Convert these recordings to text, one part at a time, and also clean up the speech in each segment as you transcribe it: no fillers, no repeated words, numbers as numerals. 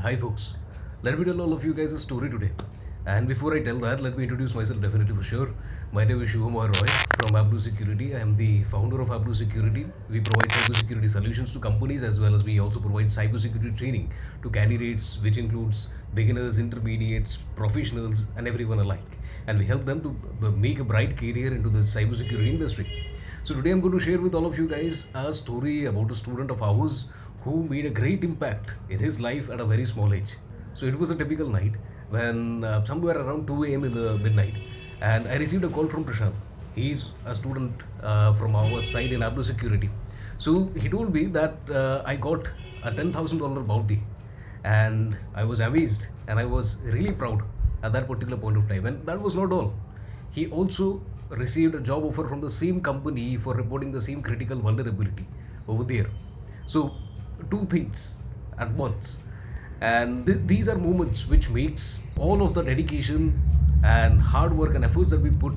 Hi folks, let me tell all of you guys a story today. And before I tell that, let me introduce myself definitely for sure. My name is Shubham Roy from AbnerSecurity. I am the founder of AbnerSecurity. We provide cybersecurity solutions to companies as well as we also provide cybersecurity training to candidates, which includes beginners, intermediates, professionals, and everyone alike. And we help them to make a bright career into the cybersecurity industry. So today I'm going to share with all of you guys a story about a student of ours who made a great impact in his life at a very small age. So it was a typical night when somewhere around 2 a.m. in the midnight, and I received a call from Prashant. He's a student from our side in Abdo Security. So he told me that I got a $10,000 bounty, and I was amazed and I was really proud at that particular point of time. And that was not all. He also received a job offer from the same company for reporting the same critical vulnerability over there. So two things at once, and these are moments which makes all of the dedication and hard work and efforts that we put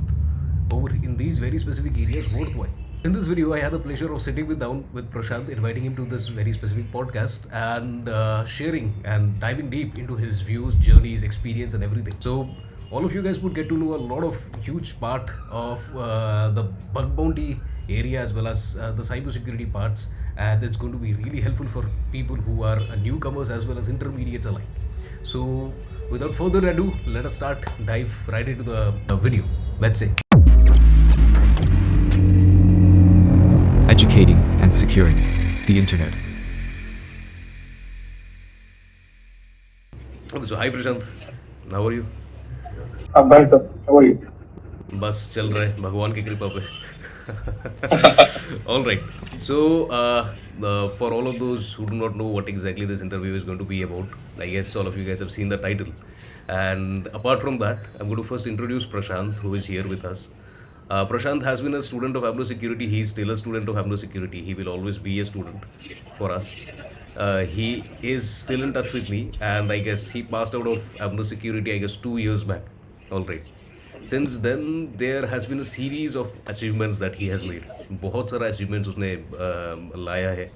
over in these very specific areas worthwhile. In this video, I had the pleasure of sitting down with Prashant, inviting him to this very specific podcast and sharing and diving deep into his views, journeys, experience, and everything. So, all of you guys would get to know a lot of huge part of the bug bounty area as well as the cybersecurity parts, and it's going to be really helpful for people who are newcomers as well as intermediates alike. So, without further ado, let us dive right into the video. Let's say. Educating and securing the internet. Okay, so hi Prashant, how are you? I'm fine, sir. How are you? बस चल रहा है भगवान की कृपा पे. All right. So, for all of those who do not know what exactly this interview is going to be about, I guess all of you guys have seen the title. And apart from that, I'm going to first introduce Prashant, who is here with us. Prashant has been a student of AbnerSecurity. He is still a student of AbnerSecurity. He will always be a student for us. He is still in touch with me, and I guess he passed out of AbnerSecurity, I guess, 2 years back. All right. Since then, there has been a series of achievements that he has made. बहुत सारा achievements उसने लाया है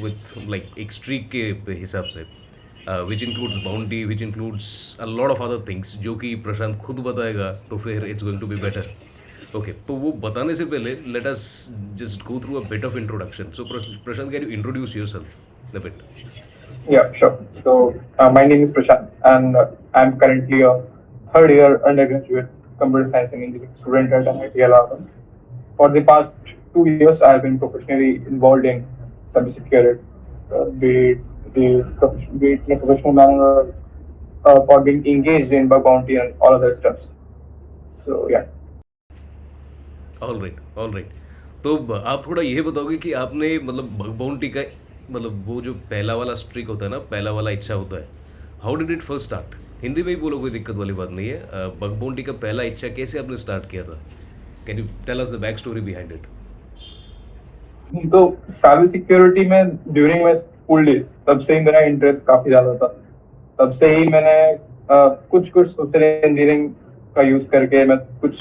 with like एक streak के हिसाब से, which includes bounty, which includes a lot of other things जो कि प्रशांत खुद बताएगा तो फिर it's going to be better. Okay, तो वो बताने से पहले let us just go through a bit of introduction. So Prashant, can you introduce yourself a bit? Yeah, sure. So, my name is Prashant, and I'm currently a third year undergraduate computer science and engineering student at MIT Allahabad. For the past 2 years, I have been professionally involved in cybersecurity, be it in a professional manner or being engaged in bug bounty and all other stuff. So, yeah. All right. तो आप थोड़ा ये बताओगे कि आपने मतलब bug bounty का मतलब वो जो पहला वाला स्ट्रिक होता है ना, पहला वाला इच्छा होता है, how did it first start? Hindi में ही बोलो, कोई दिक्कत वाली बात नहीं है. बग बाउंटी का पहला इच्छा कैसे आपने स्टार्ट किया था? Can you tell us the back story behind it? तो साइबर सिक्योरिटी में ड्यूरिंग माई स्कूल डेज तब से ही मेरा इंटरेस्ट काफी ज्यादा था. तब से ही मैंने कुछ सोशल इंजीनियरिंग का यूज करके मैं कुछ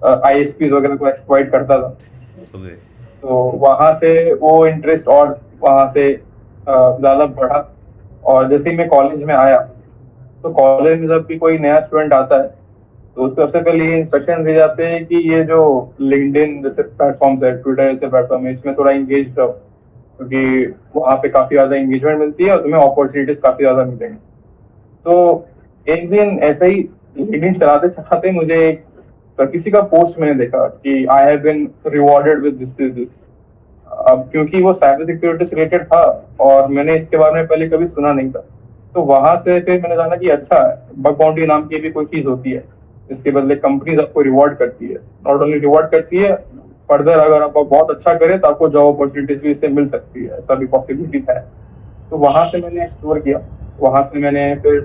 ISPs वगैरह को एक्सप्लॉइट करता था. Okay. तो वहां से वो इंटरेस्ट और वहां से ज्यादा बढ़ा. और जैसे ही मैं कॉलेज में आया तो कॉलेज में जब भी कोई नया स्टूडेंट आता है तो उसको सबसे पहले ये इंस्ट्रक्शन दिए जाते हैं कि ये जो लिंक्डइन जैसे प्लेटफॉर्म्स है, ट्विटर जैसे प्लेटफॉर्म है, इसमें थोड़ा इंगेज रहो, क्योंकि वहाँ पे काफी ज्यादा इंगेजमेंट मिलती है और तुम्हें अपॉर्चुनिटीज काफी ज्यादा मिलेंगे. तो एक दिन ऐसे ही लिंक्डइन चलाते चलाते मुझे किसी का पोस्ट मैंने देखा कि I have been rewarded with this. अब क्योंकि वो साइबर सिक्योरिटी से रिलेटेड था और मैंने इसके बारे में पहले कभी सुना नहीं था, तो वहां से फिर मैंने जाना कि अच्छा, बग बाउंटी नाम की भी कोई चीज होती है, इसके बदले कंपनीज आपको रिवॉर्ड करती है. नॉट ओनली रिवॉर्ड करती है, फर्दर अगर आप बहुत अच्छा करें तो आपको जॉब अपॉर्चुनिटीज भी इससे मिल सकती है, ऐसा भी पॉसिबिलिटी है. तो वहां से मैंने एक्सप्लोर किया. वहां से मैंने फिर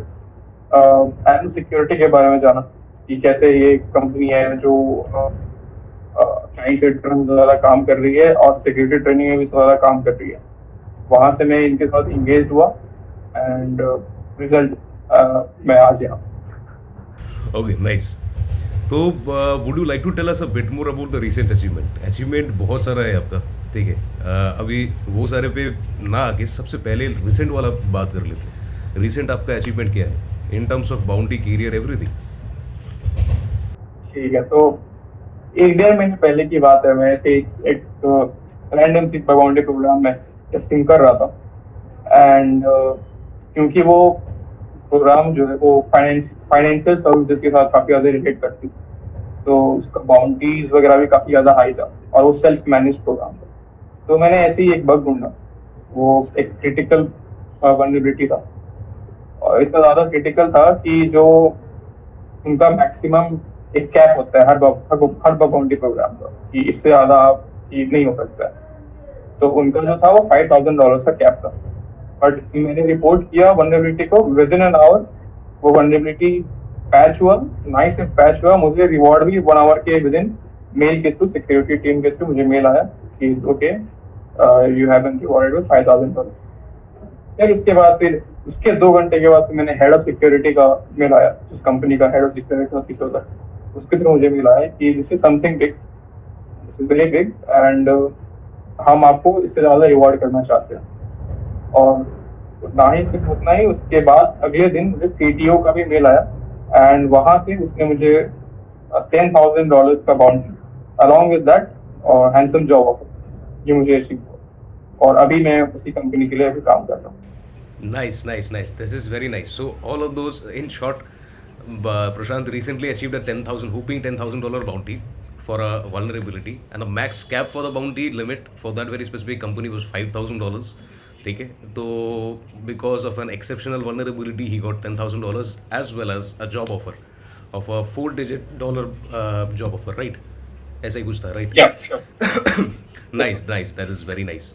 एडमिन सिक्योरिटी के बारे में जाना कि कैसे ये कंपनी है जो क्लाइंट रेटर में ज्यादा काम कर रही है और सिक्योरिटी ट्रेनिंग में भी ज्यादा काम कर रही है. वहां से मैं इनके साथ इंगेज हुआ एंड रिजल्ट मैं आज यहाँ. Okay, nice. तो would you like to tell us a bit more about the recent achievement? Achievement बहुत सारा है आपका, ठीक है। अभी वो सारे पे ना आके सबसे पहले रिसेंट वाला बात कर लेते। रिसेंट आपका अचीवमेंट क्या है in terms of bounty, career, everything? ठीक है, तो 1 डेढ़ महीने पहले की बात है। मैं ऐसे एक रैंडम सी बाउंड्री प्रोग्राम में टेस्टिंग कर रहा था। एंड क्योंकि वो प्रोग्राम जो है वो फाइनेंशियल सर्विसेज के साथ काफ़ी ज़्यादा रिलेट करती है, तो उसका बाउंड्रीज वगैरह भी काफ़ी ज़्यादा हाई था और वो सेल्फ मैनेज प्रोग्राम था। तो मैंने ऐसे ही एक बग ढूंढा। वो एक क्रिटिकल वनरेबिलिटी था, और इतना ज़्यादा क्रिटिकल था कि जो उनका मैक्सिमम एक कैप होता है हर बाउंड्री प्रोग्राम का, कि इससे ज़्यादा आप ये नहीं हो सकता है। तो उनका जो था वो $5,000 का कैप था। बट मैंने रिपोर्ट किया वनरेबिलिटी को विद इन एन आवर। वो वनरेबिलिटी पैच हुआ, नाइस से पैच हुआ। मुझे रिवॉर्ड भी 1 आवर के विद इन मेल के थ्रू, सिक्योरिटी टीम के थ्रू मुझे मेल आया कि okay, you have been rewarded with $5,000। फिर उसके बाद फिर उसके 2 घंटे के बाद फिर मैंने हेड ऑफ सिक्योरिटी का मेल आया, उस कंपनी का हेड ऑफ सिक्योरिटी ऑफिसर का। उसके थ्रू मुझे मिला है कि this is something big, this is very big, and हम आपको इससे ज़्यादा रिवॉर्ड करना चाहते हैं। और ना ही सिर्फ उतना ही, उसके बाद अगले दिन मुझे सीटीओ का भी मेल आया, एंड वहाँ से उसने मुझे $10,000 का बाउंड्री अलॉन्ग विद दैट और हैंडसम जॉब ऑफर, ये मुझे अचीव हुआ। और अभी मैं उसी कंपनी के लिए अभी काम कर रहा हूँ। Nice, nice, nice. This is very nice. So all of those, in short, Prashant recently achieved a 10,000 whooping $10,000 bounty for a vulnerability, and the max cap for the bounty limit for that very specific company was $5,000. ठीक है, तो because of an exceptional vulnerability he got $10,000 as well as a job offer of a 4-digit dollar job offer, right? ऐसा ही कुछ था, right? Yeah, sure. Nice nice, that is very nice.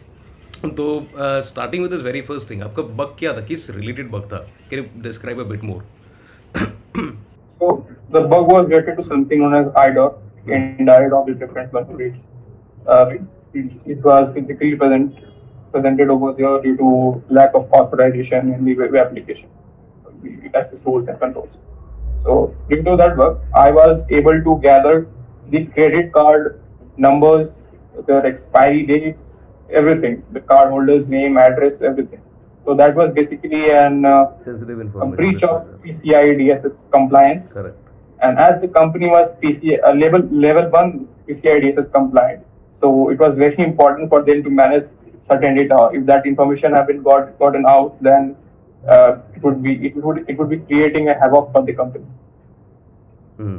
तो starting with this very first thing, आपका bug क्या था, किस related bug था? Can you describe a bit more? So the bug was related to something known as IDOR, Indirect Object Difference Vulnerability. It was physically presented over there due to lack of authorization in the web application, the access rules and controls. So due to that bug, I was able to gather the credit card numbers, their expiry dates, everything, the card holder's name, address, everything. So that was basically Sensitive a information. breach of PCI DSS compliance. Correct. And as the company was level 1 PCI DSS compliant, so it was very important for them to manage certain data. If that information had been gotten out, then it would be creating a havoc for the company.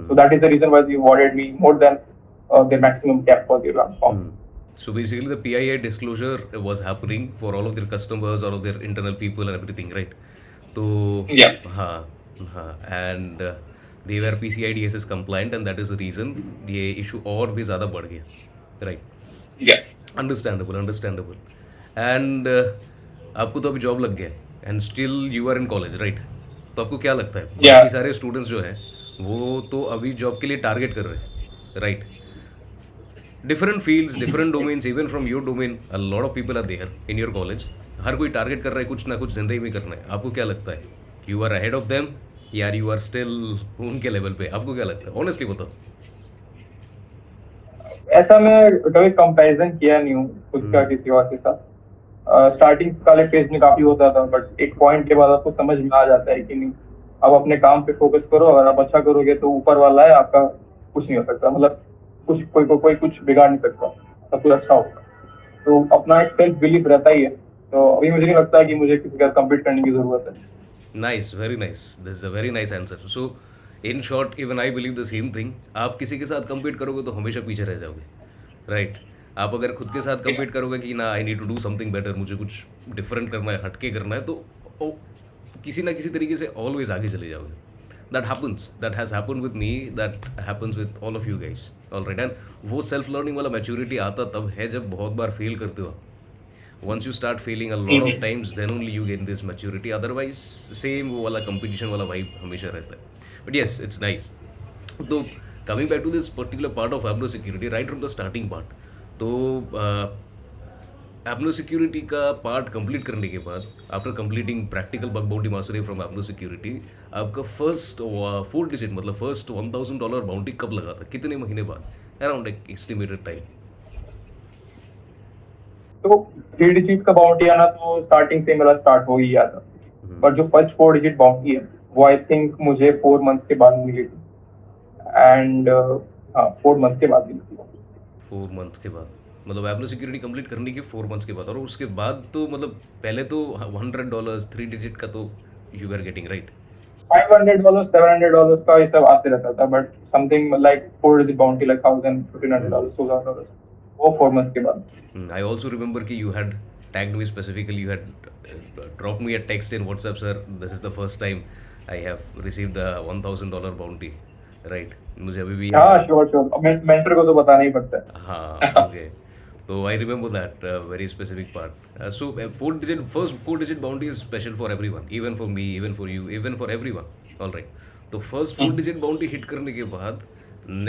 So that is the reason why they awarded me more than the maximum cap for the platform. So basically, the PII disclosure was happening for all of their customers, all of their internal people, and everything, right? So Yeah. And they were PCI DSS compliant, and that is the reason ये issue और भी ज़्यादा बढ़ गया, right? Yeah. Understandable, understandable. And आपको तो अभी job लग गया है and still you are in college, right? तो आपको क्या लगता है Yeah. बाकी सारे स्टूडेंट्स जो हैं वो तो अभी जॉब के लिए टारगेट कर रहे हैं, right? Different fields, different domains, even from your domain a lot of people are there in your college. हर कोई टारगेट कर रहा है कुछ ना कुछ जिंदगी में करना है। आपको क्या लगता है, you are ahead of them यार यू आर स्टिल उनके लेवल पे? आपको क्या लगता है, ऑनेस्टली बताओ। ऐसा मैं कभी कंपैरिजन किया नहीं हूँ खुद का किसी और के साथ। स्टार्टिंग वाले फेज में काफी होता था, बट एक पॉइंट के बाद आपको समझ में आ जाता है कि नहीं, अब अपने काम पे फोकस करो। अगर आप अच्छा करोगे तो ऊपर वाला है, आपका कुछ नहीं हो सकता। मतलब कुछ कोई कुछ बिगाड़ नहीं सकता, सब कुछ अच्छा होगा। तो अपना एक सेल्फ बिलीफ रहता ही है। तो अभी मुझे नहीं लगता है कि मुझे किसी का कम्पीट करने की जरूरत है। Nice, very nice, this is a very nice answer. So in short even I believe the same thing. आप किसी के साथ compete करोगे तो हमेशा पीछे रह जाओगे, राइट? आप अगर खुद के साथ compete करोगे कि ना I need to do something better, मुझे कुछ डिफरेंट करना है, हटके करना है, तो किसी ना किसी तरीके से ऑलवेज आगे चले जाओगे। That happens, that has happen with me, that happens with all of you guys, alright? And वो सेल्फ लर्निंग वाला मैच्योरिटी आता तब है जब बहुत बार फेल करते हो। once you start failing a lot of times then only you gain this maturity, otherwise same वो वाला competition वाला vibe हमेशा रहता है। but yes, it's nice। तो coming back to this particular part of AbnerSecurity, right from the starting part, तो AbnerSecurity का part complete करने के बाद, after completing practical bug bounty mastery from AbnerSecurity, आपका फर्स्ट 4 डिजिट मतलब फर्स्ट $1,000 बाउंटी कब लगा था, कितने महीने बाद, अराउंड एक एस्टिमेटेड टाइम? तो 3 डिजिट का बाउंटी आना तो स्टार्टिंग से मेरा स्टार्ट हो ही गया था, पर जो फर्स्ट 4 डिजिट बाउंटी है वो आई थिंक मुझे 4 मंथ्स के बाद मिली थी। एंड हाँ, 4 मंथ्स के बाद मिली थी। 4 मंथ्स के बाद, मतलब एबनो सिक्योरिटी कंप्लीट करने के 4 मंथ्स के बाद, और उसके बाद तो मतलब पहले तो $100 3 डिजिट का तो यू आर गेटिंग राइट। $500, $700 का ये सब आते रहता था, but something like 4 digit bounty like $1,000, $1,500, $2,000 वो 4 मंथ्स के बाद। I also remember कि you had tagged me specifically. You had dropped me a text in WhatsApp, sir. This is the first time I have received the $1,000 bounty. Right? मुझे अभी भी याद हाँ, है। श्योर श्योर, मेंटर को तो बताना ही पड़ता है। हाँ, okay. So I remember that very specific part. So 4 digit, first 4 digit bounty is special for everyone, even for me, even for you, even for everyone. All right. तो first 4 digit bounty hit करने के बाद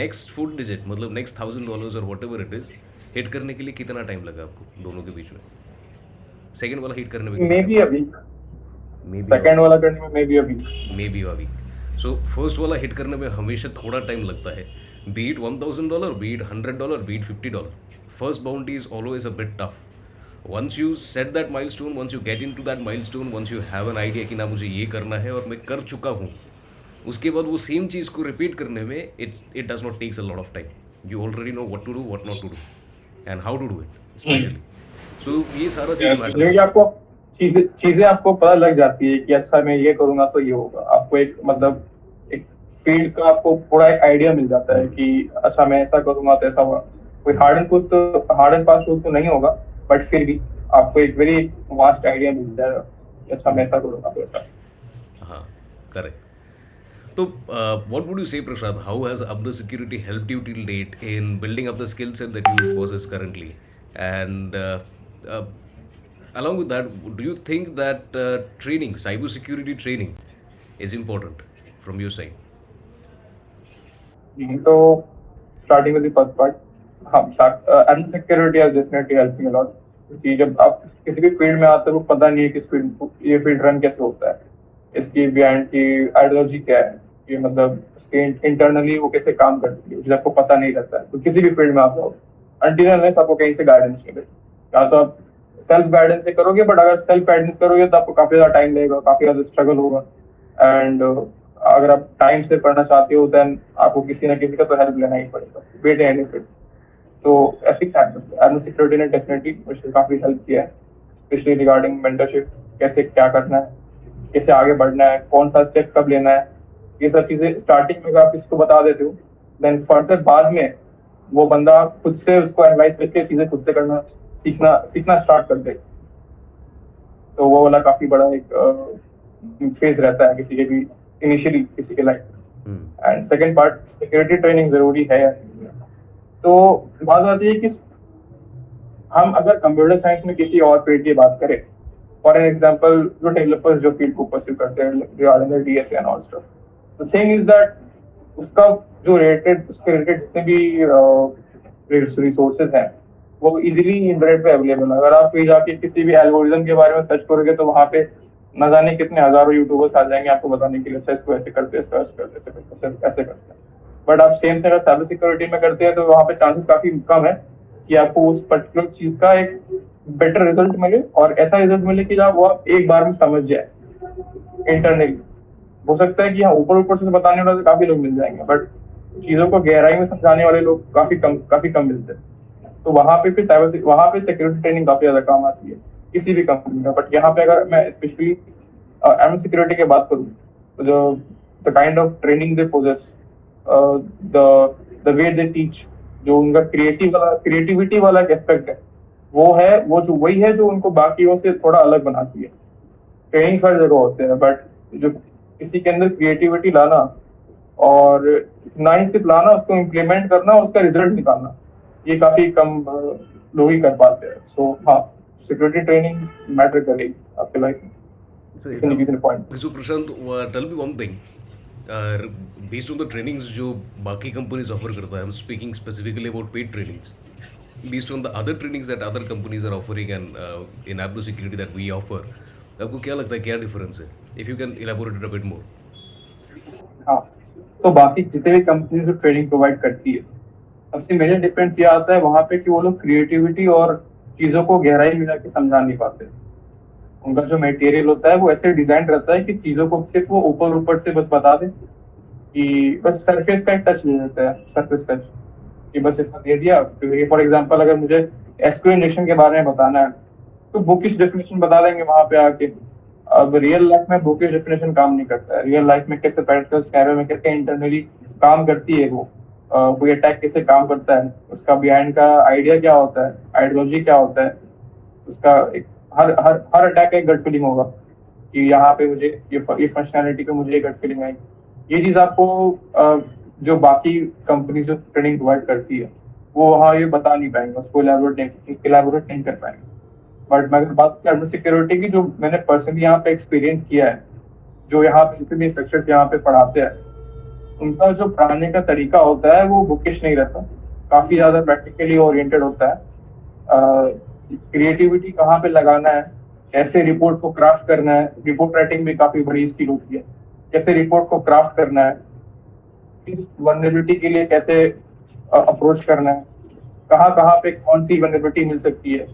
next 4 digit मतलब next $1,000 और whatever it is hit करने के लिए कितना टाइम लगा आपको दोनों के बीच में? सेकंड वाला हिट करने में कितना मे टाइम बी लगा? अभी मे बी सेकंड वाला करने में मे बी अभी। Maybe a week. So first वाला हिट करने में हमेशा थोड़ा टाइम लगता है, be it $1,000, be it $100, be it $50। First boundary is always a bit tough. Once you set that milestone, once you get into that milestone, once you have an idea कि ना मुझे ये करना है और मैं कर चुका हूँ, उसके बाद वो सेम चीज़ को रिपीट करने में it does not takes a lot of time. You already know what to do, what not to do and how to do it specially. So ये सारा चीज़ मैटर क्योंकि आपको चीजें चीजें आपको पता लग जाती है कि अच्छा मैं ये करूंगा तो ये होगा। आपको एक मतलब एक फील्ड का आपको पूरा एक आइडिया मिल जाता है कि अच्छा मैं ऐसा करूंगा तो ऐसा होगा। कोई हार्ड एंड फास्ट रूल तो नहीं होगा, बट फिर भी आपको एक वेरी वास्ट आइडिया मिल जाएगा कि अच्छा मैं ऐसा करूंगा तो ऐसा। हाँ, correct. So, what would you say, Prashant? How has AbnerSecurity helped you till date in building up the skill set that you possess currently? And uh, along with that, do you think that training, cybersecurity training, is important from your side? तो starting with the first part, हाँ, and security has definitely help me a lot. क्योंकि जब आप किसी भी field में आते हो पता नहीं है कि ये फील्ड रन कैसे होता है, इसकी बिहाइंड की आइडियोलॉजी क्या है, ये मतलब इसके इंटरनली वो कैसे काम करती है, आपको पता नहीं रहता है। तो किसी भी फील्ड में आप जाओ अनटिल अनलेस आपको कहीं से गाइडेंस मिले। या तो आप सेल्फ गाइडेंस से करोगे, बट अगर सेल्फ गाइडेंस करोगे तो आपको काफी ज्यादा टाइम लगेगा, काफी ज्यादा स्ट्रगल होगा। एंड अगर आप टाइम से पढ़ना चाहते हो देन आपको किसी ना किसी का तो हेल्प लेना ही पड़ेगा, वेट एंड फिट। तो ऐसी एडमिन सिक्योरिटी ने डेफिनेटली मुझे काफी हेल्प किया है, स्पेशली रिगार्डिंग मेंटरशिप, कैसे क्या करना है, कैसे आगे बढ़ना है, कौन सा स्टेप कब लेना है। ये सब चीजें स्टार्टिंग में अगर आप इसको बता देते हो देन फर्दर बाद में वो बंदा खुद से उसको एनालाइज करके चीजें खुद से करना सीखना स्टार्ट कर दे। तो वो वाला काफी बड़ा एक फेज रहता है किसी के भी इनिशियली किसी के लाइफ में। And second part, security training जरूरी है। तो बात आती है कि हम अगर कंप्यूटर साइंस में किसी और फील्ड की बात करें, फॉर एन एग्जांपल जो डेवलपर्स जो फील्ड को परस्यू करते हैं regarding DSA and all stuff, the thing is that उसका जो उसके रिलेटेड जितने भी रिसोर्सेज हैं वो इजीली इंटरनेट पे अवेलेबल है। अगर आप कहीं जाके किसी भी एल्गोरिथम के बारे में सर्च करोगे तो वहाँ पे न जाने कितने हजारों यूट्यूबर्स आ जाएंगे आपको बताने के लिए, इसको ऐसे करते हैं, इसको ऐसे करते हैं, ऐसे करते हैं। बट आप सेम से अगर साइबर सिक्योरिटी में करते हैं तो वहाँ पे चांसेस काफी कम है कि आपको उस पर्टिकुलर चीज का एक बेटर रिजल्ट मिले, और ऐसा रिजल्ट मिले कि जब वो आप एक बार में समझ जाए इंटरनली। हो सकता है कि हाँ ऊपर ऊपर से बताने वाले काफी लोग मिल जाएंगे, बट चीजों को गहराई में समझाने वाले लोग काफी कम मिलते हैं। तो वहाँ पे फिर वहाँ पे सिक्योरिटी ट्रेनिंग काफी ज्यादा काम आती है किसी भी कंपनी में। बट यहाँ पे अगर मैं स्पेशली एम सिक्योरिटी की बात करूँ तो जो the kind of training they possess, the way they teach, जो उनका क्रिएटिविटी वाला एक एस्पेक्ट है, वही है जो उनको बाकियों से थोड़ा अलग बनाती है। ट्रेनिंग हर जगह होते हैं, बट जो किसी के अंदर क्रिएटिविटी लाना और ना ही सिर्फ लाना, उसको इम्प्लीमेंट करना, उसका रिजल्ट निकालना, ये काफी कम लोग ही कर पाते हैं। सो हाँ, सिक्योरिटी ट्रेनिंग मैटर करेगी आपके लाइफ में किसी न किसी point. So Prashant, tell me one thing. Based on the trainings जो बाकी companies offer करता है, I'm speaking specifically about paid trainings. Based on the other trainings that other companies are offering and in AbnerSecurity that we offer, आपको क्या लगता है क्या difference है? If you can elaborate it a bit more. हाँ, तो बाकी जितने भी कंपनी जो ट्रेनिंग प्रोवाइड करती है, सबसे मेजर डिफरेंस ये आता है वहाँ पे कि वो लोग क्रिएटिविटी और चीजों को गहराई में जाके समझा नहीं पाते। उनका जो मटेरियल होता है वो ऐसे डिजाइन रहता है कि चीजों को सिर्फ वो ऊपर ऊपर से बस बता दे, कि बस सरफेस का एक टच दे देता है, सरफेस टच, कि बस इसका दे दिया। फॉर एग्जाम्पल अगर मुझे एक्सप्लेनेशन के बारे में बताना है तो बुकिश डेफिनेशन बता देंगे वहां पे आके। अब रियल लाइफ में बुकिश डेफिनेशन काम नहीं करता है। रियल लाइफ में कैसे पैरेटल स्कैनर में कैसे इंटरनली काम करती है वो, कोई अटैक कैसे काम करता है, उसका बिहाइंड का आइडिया क्या होता है, आइडियोलॉजी क्या होता है उसका, एक हर हर हर अटैक का एक गट फीलिंग होगा कि यहाँ पे मुझे ये फंक्शनैलिटी पे मुझे एक गट फीलिंग आई। ये चीज आपको जो बाकी कंपनी जो ट्रेनिंग प्रोवाइड करती है वो वहाँ ये बता नहीं पाएंगे, उसको इलेबोरेट नहीं कर पाएंगे। बट मैं अगर बात करूँ सिक्योरिटी की, जो मैंने पर्सनली यहाँ पे एक्सपीरियंस किया है, जो यहाँ पे जितने भी इंस्ट्रक्टर्स यहाँ पे पढ़ाते हैं, उनका जो पढ़ाने का तरीका होता है वो बुकिश नहीं रहता, काफी ज्यादा प्रैक्टिकली ओरिएंटेड होता है। क्रिएटिविटी कहाँ पे लगाना है, कैसे रिपोर्ट को क्राफ्ट करना है, रिपोर्ट राइटिंग भी काफी बड़ी स्किल होती है, कैसे रिपोर्ट को क्राफ्ट करना है, किस वनरेबिलिटी के लिए कैसे अप्रोच करना है, कहाँ कहाँ पे कौन सी वनरेबिलिटी मिल सकती है,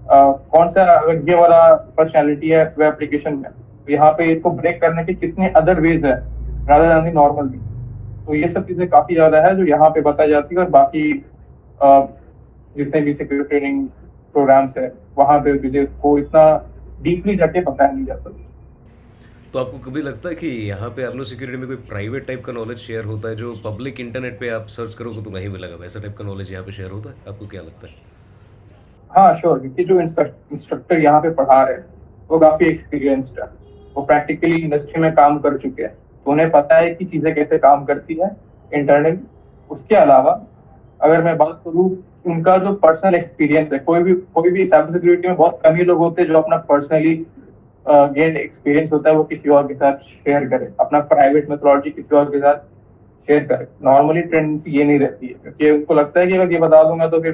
कौन सा अगर ये वाला पर्सनैलिटी है वेब एप्लीकेशन में तो यहाँ पे इसको ब्रेक करने के कितने अदर वेज है रादर देन नॉर्मल वे। तो ये सब चीजें काफी ज्यादा है जो यहाँ पे बताई जाती है, और बाकी जितने भी सिक्योरिटी ट्रेनिंग प्रोग्राम्स है वहां पे मुझे को इतना डीपली जाके बताया नहीं जाता। तो आपको कभी लगता है कि यहाँ पे एब्नो सिक्योरिटी में कोई प्राइवेट टाइप का नॉलेज शेयर होता है जो पब्लिक इंटरनेट पे आप सर्च करोगे तो नहीं मिलेगा, वैसा टाइप का नॉलेज यहाँ पे शेयर होता है? आपको क्या लगता है? हाँ श्योर, क्योंकि जो इंस्ट्रक्टर यहाँ पे पढ़ा रहे हैं वो काफी एक्सपीरियंस्ड है, वो प्रैक्टिकली इंडस्ट्री में काम कर चुके हैं, तो उन्हें पता है कि चीजें कैसे काम करती है इंटरनली। उसके अलावा अगर मैं बात करूँ, उनका जो पर्सनल एक्सपीरियंस है, कोई भी साइबर सिक्योरिटी में बहुत कम ही लोग होते हैं जो अपना पर्सनली गेन एक्सपीरियंस होता है वो किसी और के साथ शेयर करे, अपना प्राइवेट मेथोडोलॉजी किसी और के साथ शेयर करे। नॉर्मली टेंडेंसी ये नहीं रहती है, क्योंकि उनको लगता है कि अगर ये बता दूंगा तो फिर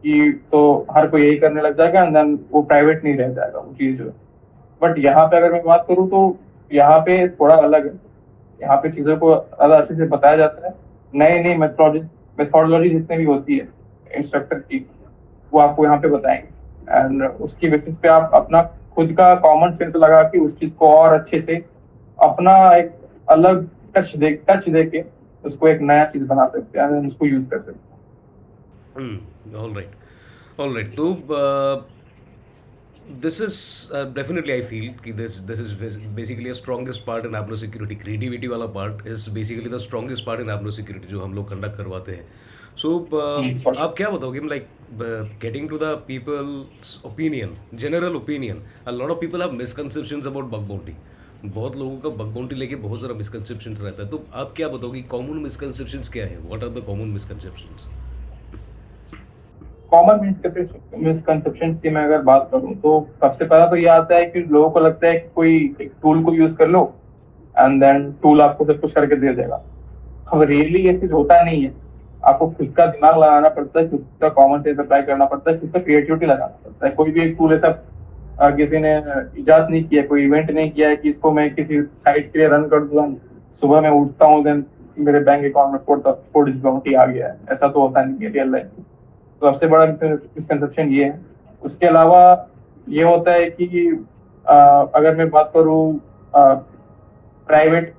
कि तो हर कोई यही करने लग जाएगा, एंड देन वो प्राइवेट नहीं रह जाएगा वो चीज जो है। बट यहाँ पे अगर मैं बात करूँ तो यहाँ पे थोड़ा अलग है, यहाँ पे चीजों को ज्यादा अच्छे से बताया जाता है। नई नई मेथोडोलॉजी जितने भी होती है इंस्ट्रक्टर की, वो आपको यहाँ पे बताएंगे, एंड उसकी बेसिस पे आप अपना खुद का कॉमन सेंस लगा के उस चीज को और अच्छे से अपना एक अलग टच दे के उसको एक नया चीज बना सकते हैं and उसको यूज कर सकते हैं। All right. तो this is definitely I feel कि this is basically a strongest part in Abno security. Creativity वाला part is basically the strongest part in Abno security जो हम लोग कंडक्ट करवाते हैं. So आप क्या बताओगे, like getting to the people's opinion, general opinion, a lot of people have misconceptions about bug bounty. बहुत लोगों का बग बाउंटी लेके बहुत सारा मिसकंसेप्शंस रहता है, तो आप क्या बताओगे कॉमन मिसकंसेप्शंस क्या है? What are the common misconceptions? Common misconception की मैं अगर बात करूं तो सबसे पहला तो ये आता है कि लोगों को लगता है कि कोई एक टूल को यूज कर लो एंड देन टूल आपको सब कुछ करके दे देगा। अब रियली ये चीज होता नहीं है, आपको खुद का दिमाग लगाना पड़ता है, खुद का कॉमन सेंस अप्लाई करना पड़ता है, खुद का क्रिएटिविटी लगाना पड़ता है। कोई भी एक टूल ऐसा किसी ने इजाद नहीं किया, कोई इवेंट नहीं किया है कि इसको मैं किसी साइट के लिए रन कर दूं, सुबह मैं उठता हूँ देन मेरे बैंक अकाउंट में 4 डिजिट बाउंटी आ गया है। ऐसा तो होता नहीं है रियल लाइफ में। तो सबसे बड़ा मिसकंसेप्शन ये है। उसके अलावा ये होता है कि अगर मैं बात करूँ प्राइवेट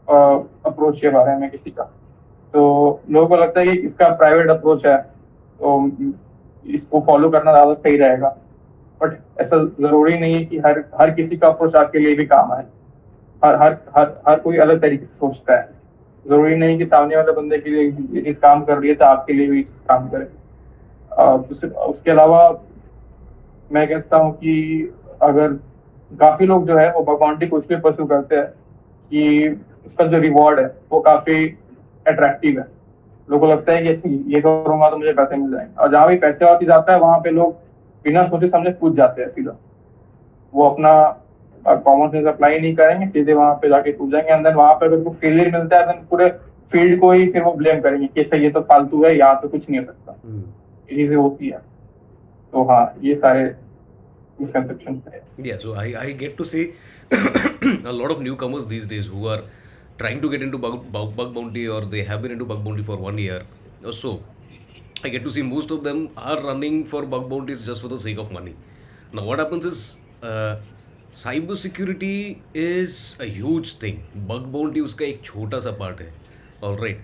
अप्रोच के बारे में किसी का, तो लोगों को लगता है कि इसका प्राइवेट अप्रोच है तो इसको फॉलो करना ज्यादा सही रहेगा। बट ऐसा जरूरी नहीं है कि हर हर किसी का अप्रोच आपके लिए भी काम आए। हर हर हर हर कोई अलग तरीके से सोचता है। जरूरी नहीं कि सामने वाले बंदे के लिए ये चीज काम कर रही है तो आपके लिए भी काम करे। उसके अलावा मैं कहता हूँ कि अगर काफी लोग जो है वो बाउंड्री को इसलिए परस्यू करते हैं कि उसका जो रिवॉर्ड है वो काफी अट्रैक्टिव है। लोगों को लगता है कि अच्छा ये करूंगा तो मुझे पैसे मिल जाएंगे, और जहाँ भी पैसे वाला चीज आता है वहां पे लोग बिना सोचे समझे कूद जाते हैं सीधा। वो अपना कॉमन सेंस अप्लाई नहीं करेंगे, सीधे वहां पे जाके कूद जाएंगे। अंदर वहां पे अगर उनको फेलियर मिलता है तो पूरे फील्ड को ही फिर वो ब्लेम करेंगे कि अच्छा ये तो फालतू है, यहाँ तो कुछ नहीं हो सकता। ये चीजें होती है। तो हाँ, ये सारे misconceptions है। Yeah, so I get to see a lot of newcomers these days who are trying to get into bug bounty, or they have been into bug bounty for 1 year or so. I get to see most of them are running for bug bounties just for the sake of money. Now, what happens is cyber security is a huge thing. Bug bounty उसका एक छोटा सा part है. All right.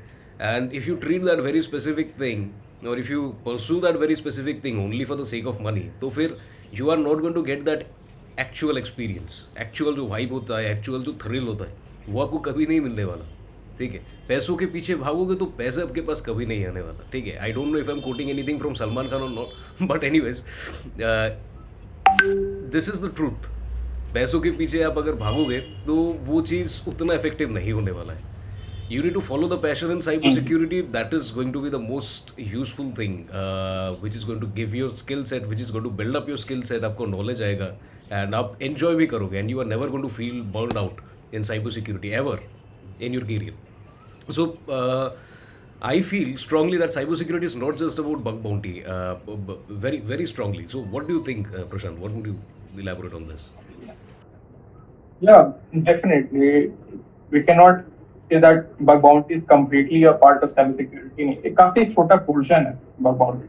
And if you treat that very specific thing, or if you pursue that very specific thing only for the sake of money, तो फिर you are not going to get that actual experience. Actual जो vibe होता है, actual जो thrill होता है, वो आपको कभी नहीं मिलने वाला. ठीक है, पैसों के पीछे भागोगे तो पैसे आपके पास कभी नहीं आने वाला. ठीक है, I don't know if I am quoting anything from Salman Khan और not, but anyways this is the truth. पैसों के पीछे आप अगर भागोगे तो वो चीज़ उतना इफेक्टिव नहीं होने वाला है. You need to follow the passion in cyber security. That is going to be the most useful thing, which is going to give your skill set, which is going to build up your skill set. आपको knowledge आएगा and आप enjoy भी करोगे, and you are never going to feel burned out in cyber security ever in your career. So I feel strongly that cyber security is not just about bug bounty, very very strongly. So what do you think, Prashant? What would you elaborate on this? Yeah, definitely. We cannot say that bug bounty is completely a part of cyber security. नहीं, एक काफी छोटा portion है bug bounty.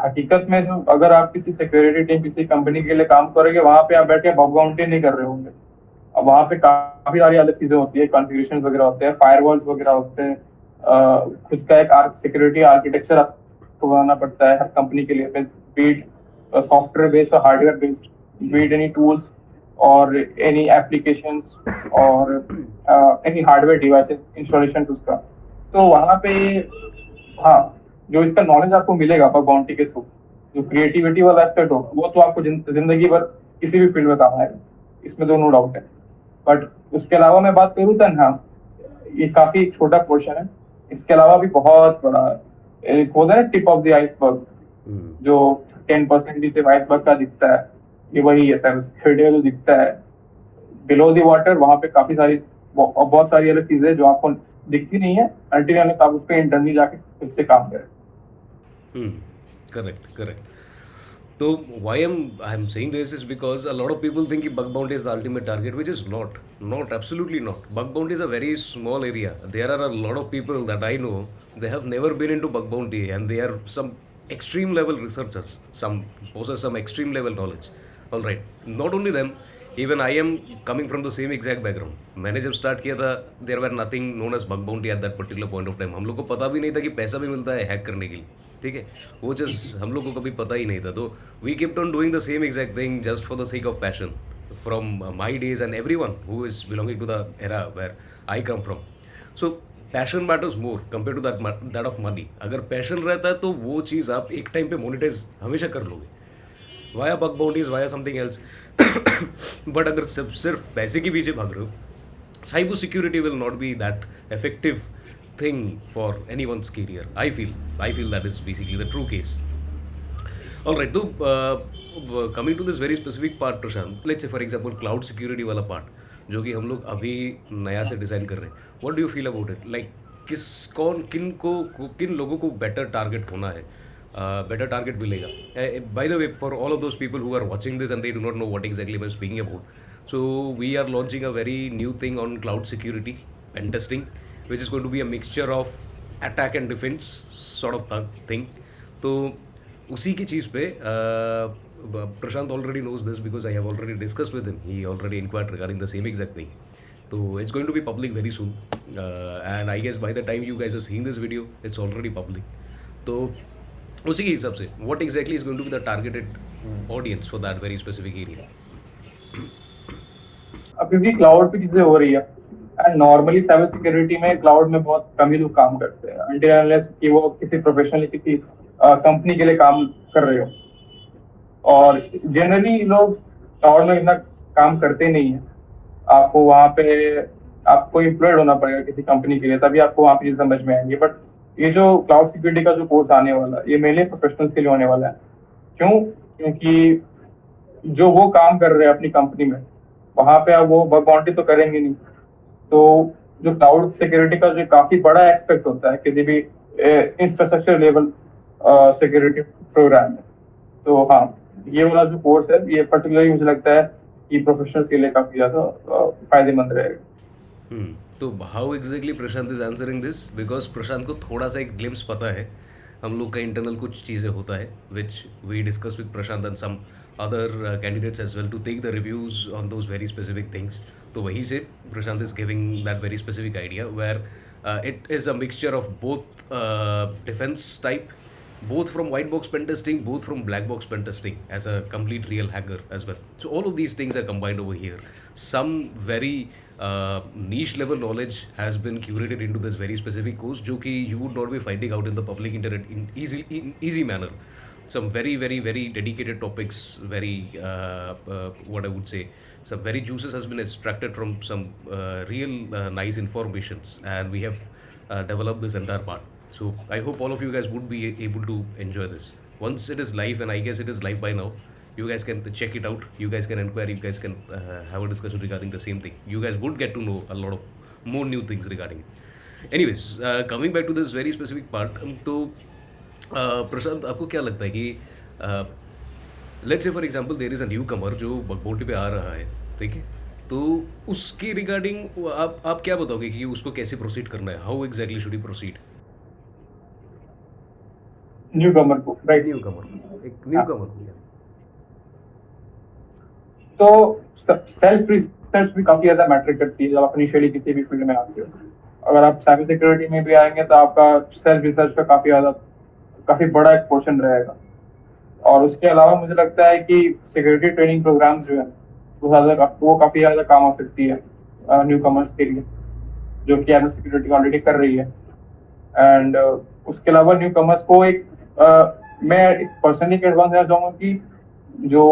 हकीकत में जो अगर आप किसी सिक्योरिटी टीम किसी कंपनी के लिए काम करोगे वहां पे आप बैठे बग बाउंटी नहीं कर रहे होंगे. अब वहां पे काफी सारी अलग चीजें होती है, कॉन्फ़िगरेशन वगैरह होते हैं, फायरवॉल्स वगैरह होते हैं, खुद का एक सिक्योरिटी आर्किटेक्चर आपको बनाना पड़ता है हर कंपनी के लिए, बीट सॉफ्टवेयर बेस्ड और hardware based, be it any tools और एनी एप्लीकेशंस और एनी हार्डवेयर डिवाइसेस इंस्टॉलेशन उसका. तो वहां पे हाँ, जो इसका नॉलेज आपको मिलेगा बग बाउंटी के थ्रू, जो क्रिएटिविटी वाला एस्पेक्ट होगा वो तो आपको जिंदगी भर किसी भी फील्ड में काम आएगा, इसमें तो नो डाउट है. बट उसके अलावा मैं बात करूँ तो हाँ, ये काफी छोटा पोर्शन है. इसके अलावा भी बहुत बड़ा एक होता है ना टिप ऑफ द आइसबर्ग, जो 10% भी सिर्फ आइसबर्ग का दिखता है, ये वही है साइबर सिक्योरिटी का जो दिखता है. बिलो द वाटर वहाँ पे काफी सारी बहुत सारी अलग चीजें जो आपको दिखती नहीं है अनटिल अनलेस आप उस पर इंटरनली जाके खुद से काम करें. Correct, correct. So why I'm saying this is because a lot of people think that bug bounty is the ultimate target, which is not, absolutely not. Bug bounty is a very small area. There are a lot of people that I know, they have never been into bug bounty and they are some extreme level researchers, some possess some extreme level knowledge. All right, not only them, even I am coming from the same exact background. मैंने जब start किया था there were nothing known as bug bounty at that particular point of time. हम लोग को पता भी नहीं था कि पैसा भी मिलता है हैक करने के लिए. ठीक है, वो चीज़ हम लोग को कभी पता ही नहीं था. तो we kept on doing the same exact thing just for the sake of passion from my days and everyone who is belonging to the era where I come from. So passion matters more compare to that of money. अगर passion रहता है तो वो चीज़ आप एक time पे monetise हमेशा कर लोगे via bug bounties via something else. But अगर सिर्फ पैसे के पीछे भाग रहे हो, cyber security will not be that effective thing for anyone's career. I feel that is basically the true case. All right, so coming to this very specific part, Prashant, let's say for example cloud security वाला part जो कि हम लोग अभी नया से design कर रहे हैं. What do you feel about it? Like किन लोगों को बेटर टारगेट होना है, better target मिलेगा. By the way, for all of those people who are watching this and they do not know what exactly I'm speaking about, so we are launching a very new thing on cloud security and testing, which is going to be a mixture of attack and defense sort of thing. तो उसी की चीज़ पे Prashant already knows this because I have already discussed with him. He already inquired regarding the same exact thing. So it's going to be public very soon, and I guess by the time you guys are seeing this video, it's already public. तो उसी के हिसाब से what exactly is going to be the targeted audience for that very specific area? अभी भी cloud पे चीजें हो रही है एंड नॉर्मली साइबर सिक्योरिटी में क्लाउड में बहुत कम ही लोग काम करते हैं अनटिल अनलेस कि वो किसी प्रोफेशनली किसी कंपनी के लिए काम कर रहे हो. और जनरली लोग क्लाउड में इतना काम करते नहीं है. आपको वहाँ पे आपको एम्प्लॉयड होना पड़ेगा किसी कंपनी के लिए, तभी आपको वहाँ पे चीज समझ में आएंगी. बट ये जो क्लाउड सिक्योरिटी का जो कोर्स आने वाला है ये मेनली प्रोफेशनल्स के लिए होने वाला है. क्यों? क्योंकि जो वो काम कर रहे हैं अपनी कंपनी में वहाँ पे आप वो बग बाउंटी तो करेंगे नहीं. तो जो क्लाउड सिक्योरिटी का जो काफी बड़ा एस्पेक्ट होता है किसी भी इंफ्रास्ट्रक्चर लेवल सिक्योरिटी प्रोग्राम में, तो हाँ ये वाला जो कोर्स है ये पर्टिकुलरली मुझे लगता है कि प्रोफेशनल्स के लिए काफी ज्यादा फायदेमंद रहेगा. तो how exactly Prashant is answering this, because Prashant को थोड़ा सा एक ग्लिम्स पता है हम लोग का इंटरनल कुछ चीज़ें होता है which we discuss with Prashant and some other candidates as well to take the reviews on those very specific things. तो वहीं से Prashant is giving that very specific idea where it is a mixture of both defence type, both from white box pen testing, both from black box pen testing as a complete real hacker as well. So all of these things are combined over here. Some very niche level knowledge has been curated into this very specific course, जो कि you would not be finding out in the public internet in easy manner. Some very very very dedicated topics, very what I would say, some very juices has been extracted from some real nice informations, and we have developed this entire part. So I hope all of you guys would be able to enjoy this. Once it is live, and I guess it is live by now, you guys can check it out. You guys can inquire. You guys can have a discussion regarding the same thing. You guys would get to know a lot of more new things regarding it. Anyways, coming back to this very specific part, तो प्रशांत आपको क्या लगता है कि let's say for example there is a newcomer जो bug bounty पे आ रहा है, ठीक है? तो उसकी रिगार्डिंग आप क्या बताओगे कि उसको कैसे प्रोसीड करना है? How exactly should he proceed? Newcomer को, राइट? न्यू कमर, एक न्यू कमर को. तो सेल्फ रिसर्च भी काफी ज्यादा मैटर करती है जब आप इनिशियली किसी भी फील्ड में आते हो. अगर आप साइबर सिक्योरिटी में भी आएंगे तो आपका सेल्फ रिसर्च का काफी बड़ा एक पोर्शन रहेगा. और उसके अलावा मुझे लगता है कि सिक्योरिटी ट्रेनिंग प्रोग्राम्स जो है वो काफी ज्यादा काम आ सकती है न्यू कमर्स के लिए, जो कि एबनर सिक्योरिटी ऑलरेडी कर रही है. एंड उसके अलावा न्यू कमर्स को मैं पर्सनली एडवांस देना चाहूंगा कि जो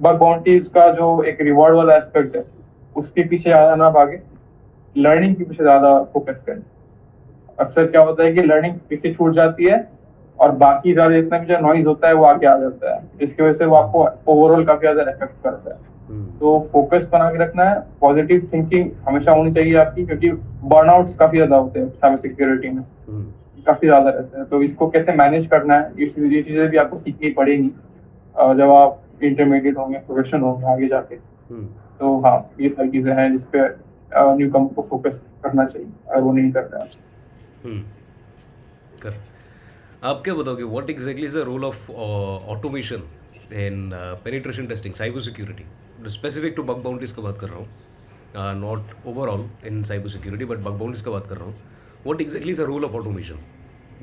बग बाउंटीज का जो एक रिवॉर्ड वाला एस्पेक्ट है उसके पीछे ज्यादा ना भागे, लर्निंग के पीछे ज्यादा फोकस करें. अक्सर क्या होता है कि लर्निंग पीछे छूट जाती है और बाकी ज्यादा जितना भी जो नॉइज होता है वो आगे आ जाता है, जिसकी वजह से वो आपको ओवरऑल काफी ज्यादा इफेक्ट करता है. तो फोकस बना के रखना है, पॉजिटिव थिंकिंग हमेशा होनी चाहिए आपकी, क्योंकि बर्नआउट्स काफी ज्यादा होते हैं साइबर सिक्योरिटी में, काफी ज्यादा रहते हैं. तो इसको कैसे मैनेज करना है ये चीजें भी आपको सीखनी पड़ेगी जब आप इंटरमीडिएट होंगे, प्रोफेशनल होंगे आगे जाके. तो हाँ, ये सारी चीजें हैं जिसपे न्यू कमर को फोकस करना चाहिए अगर वो नहीं कर रहे हैं. कर आप क्या बताओगे what exactly is the role of automation in penetration testing, cyber security? Specific to bug bounties का बात कर रहा हूँ, not overall in cyber security, but bug bounties का बात कर रहा हूँ. What exactly is the role of automation?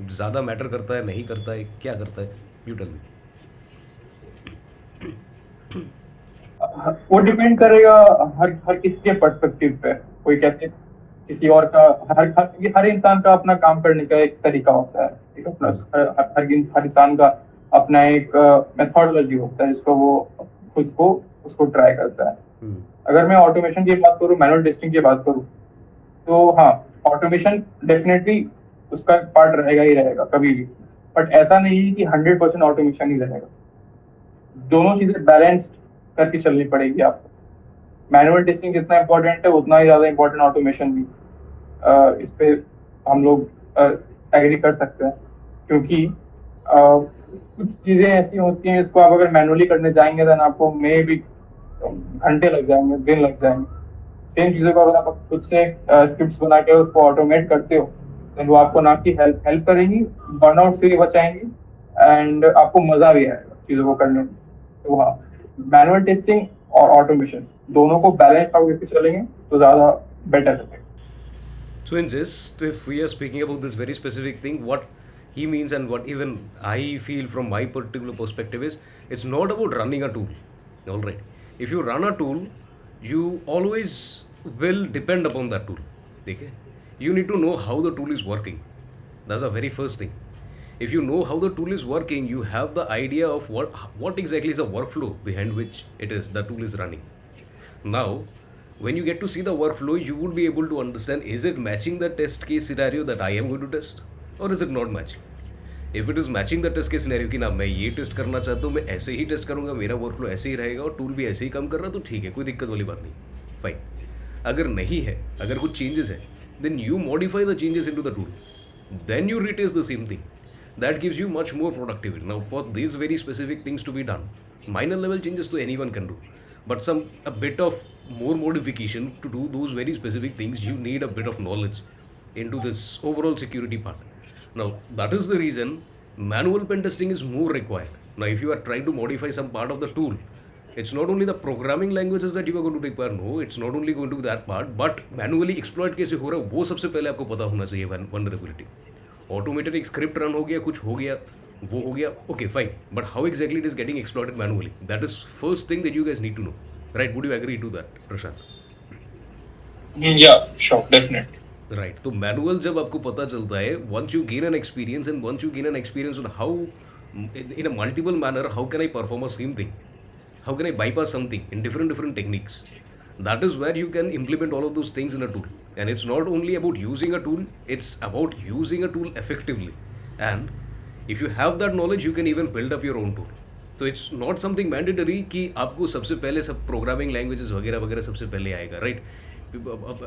ज़्यादा मैटर करता है, नहीं करता है, क्या करता है? You tell me. वो डिपेंड करेगा हर किसी के पर्सपेक्टिव पे. कोई कैसे किसी और का हर इंसान का अपना काम करने का एक तरीका होता है, एक अपना हर इंसान का अपना एक मेथोडोलॉजी होता है जिसको वो खुद को उसको ट्राई करता है. अगर मैं ऑटोमेशन की बात करूँ, मैनुअल टेस्टिंग की बात करूँ, तो हाँ, ऑटोमेशन डेफिनेटली उसका पार्ट रहेगा ही रहेगा कभी भी. बट ऐसा नहीं है कि 100% ऑटोमेशन ही रहेगा. दोनों चीजें बैलेंस्ड करके चलनी पड़ेगी आपको. मैनुअल टेस्टिंग जितना इंपॉर्टेंट है उतना ही ज्यादा इंपॉर्टेंट ऑटोमेशन भी. इस पे हम लोग एग्री कर सकते हैं, क्योंकि कुछ चीजें ऐसी होती हैं जिसको आप अगर मैनुअली करने जाएंगे तो आपको मे भी घंटे लग जाएंगे, दिन लग जाएंगे. सेम चीजों को अगर आप खुद से स्क्रिप्ट्स बना के उसको ऑटोमेट करते हो तो वो आपको ना कि हेल्प करेंगी, बर्नआउट से भी बचाएंगी, एंड आपको मजा भी आएगा चीजों को करने में. तो हाँ, मैनुअल टेस्टिंग और ऑटोमेशन दोनों को बैलेंस करके चलेंगे तो ज्यादा बेटर है. So in just if we are speaking about this very specific thing, what he means and what even I feel from my particular perspective is, it's not about running a tool. All right, if you run a tool, you always will depend upon that tool. Okay, you need to know how the tool is working. That's the very first thing. If you know how the tool is working, you have the idea of what exactly is the workflow behind which the tool is running. Now, when you get to see the workflow, you would be able to understand, is it matching the test case scenario that I am going to test, or is it not matching? If it is matching the test case scenario कि ना मैं ये test करना चाहता हूँ, मैं ऐसे ही test करूँगा, मेरा वर्कफ्लो ऐसे ही रहेगा और टूल भी ऐसे ही काम कर रहा, तो ठीक है, कोई दिक्कत वाली बात नहीं, फाइन. अगर नहीं है, अगर कुछ चेंजेस है, then you modify the changes into the tool, then you retest the same thing. That gives you much more productivity. Now, for these very specific things to be done, minor level changes to anyone can do, but a bit of more modification to do those very specific things, you need a bit of knowledge into this overall security part. Now, that is the reason Manual pen testing is more required. Now, if you are trying to modify some part of the tool, it's not only the programming languages that you are going to require. No, it's not only going to be that part, but manually exploit कैसे हो रहा है वो सबसे पहले आपको पता होना चाहिए vulnerability. Automated एक script run हो गया, कुछ हो गया, वो हो गया, okay, fine. But how exactly it is getting exploited manually? That is first thing that you guys need to know, right? Would you agree to that, Prashant? Yeah, sure, definitely. Right तो manual जब आपको पता चलता है once you gain an experience and once you gain an experience on how in a multiple manner how can I perform a same thing how can I bypass something in different techniques, that is where you can implement all of those things in a tool. And it's not only about using a tool, it's about using a tool effectively. And if you have that knowledge you can even build up your own tool. So it's not something mandatory कि आपको सबसे पहले सब programming languages वगैरह वगैरह सबसे पहले आएगा, right?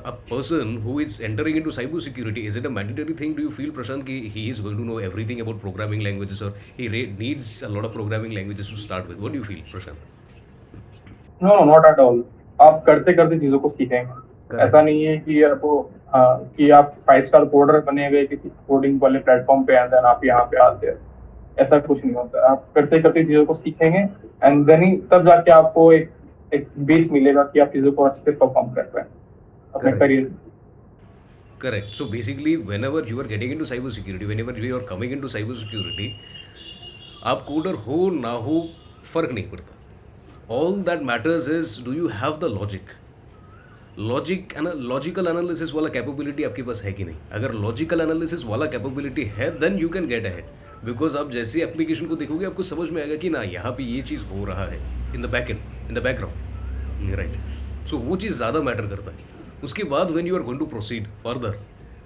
A person who is entering into cyber security, is it a mandatory thing? Do you feel, Prashant, ki he is going to know everything about programming languages, or he needs a lot of programming languages to start with? What do you feel, Prashant? No not at all. आप करते करते चीजों को सीखेंगे। ऐसा नहीं है कि आपको कि आप 5 स्टार कोडर बने हुए किसी कोडिंग वाले प्लेटफॉर्म पे एंड देन आप यहाँ पे आते हैं, ऐसा कुछ नहीं होता। आप करते करते चीजों को सीखेंगे एंड देन ही तब जाके आपको एक बेस मिलेगा कि आप चीजों को अच्छे से परफॉर्म कर पाए अपने career. Correct. So basically, whenever you are getting into cyber security, whenever you are coming into cyber security, आप कोडर हो ना हो फर्क नहीं पड़ता. All that matters is, do you have the logic? Logical analysis वाला कैपेबिलिटी आपके पास है कि नहीं. अगर लॉजिकल एनालिसिस वाला कैपेबिलिटी है then you can get ahead, because आप जैसे एप्लीकेशन को देखोगे आपको समझ में आएगा कि ना यहाँ पे ये चीज़ हो रहा है in the back end, in the background, right. So वो चीज़ ज़्यादा मैटर करता है. उसके बाद when you are going to proceed further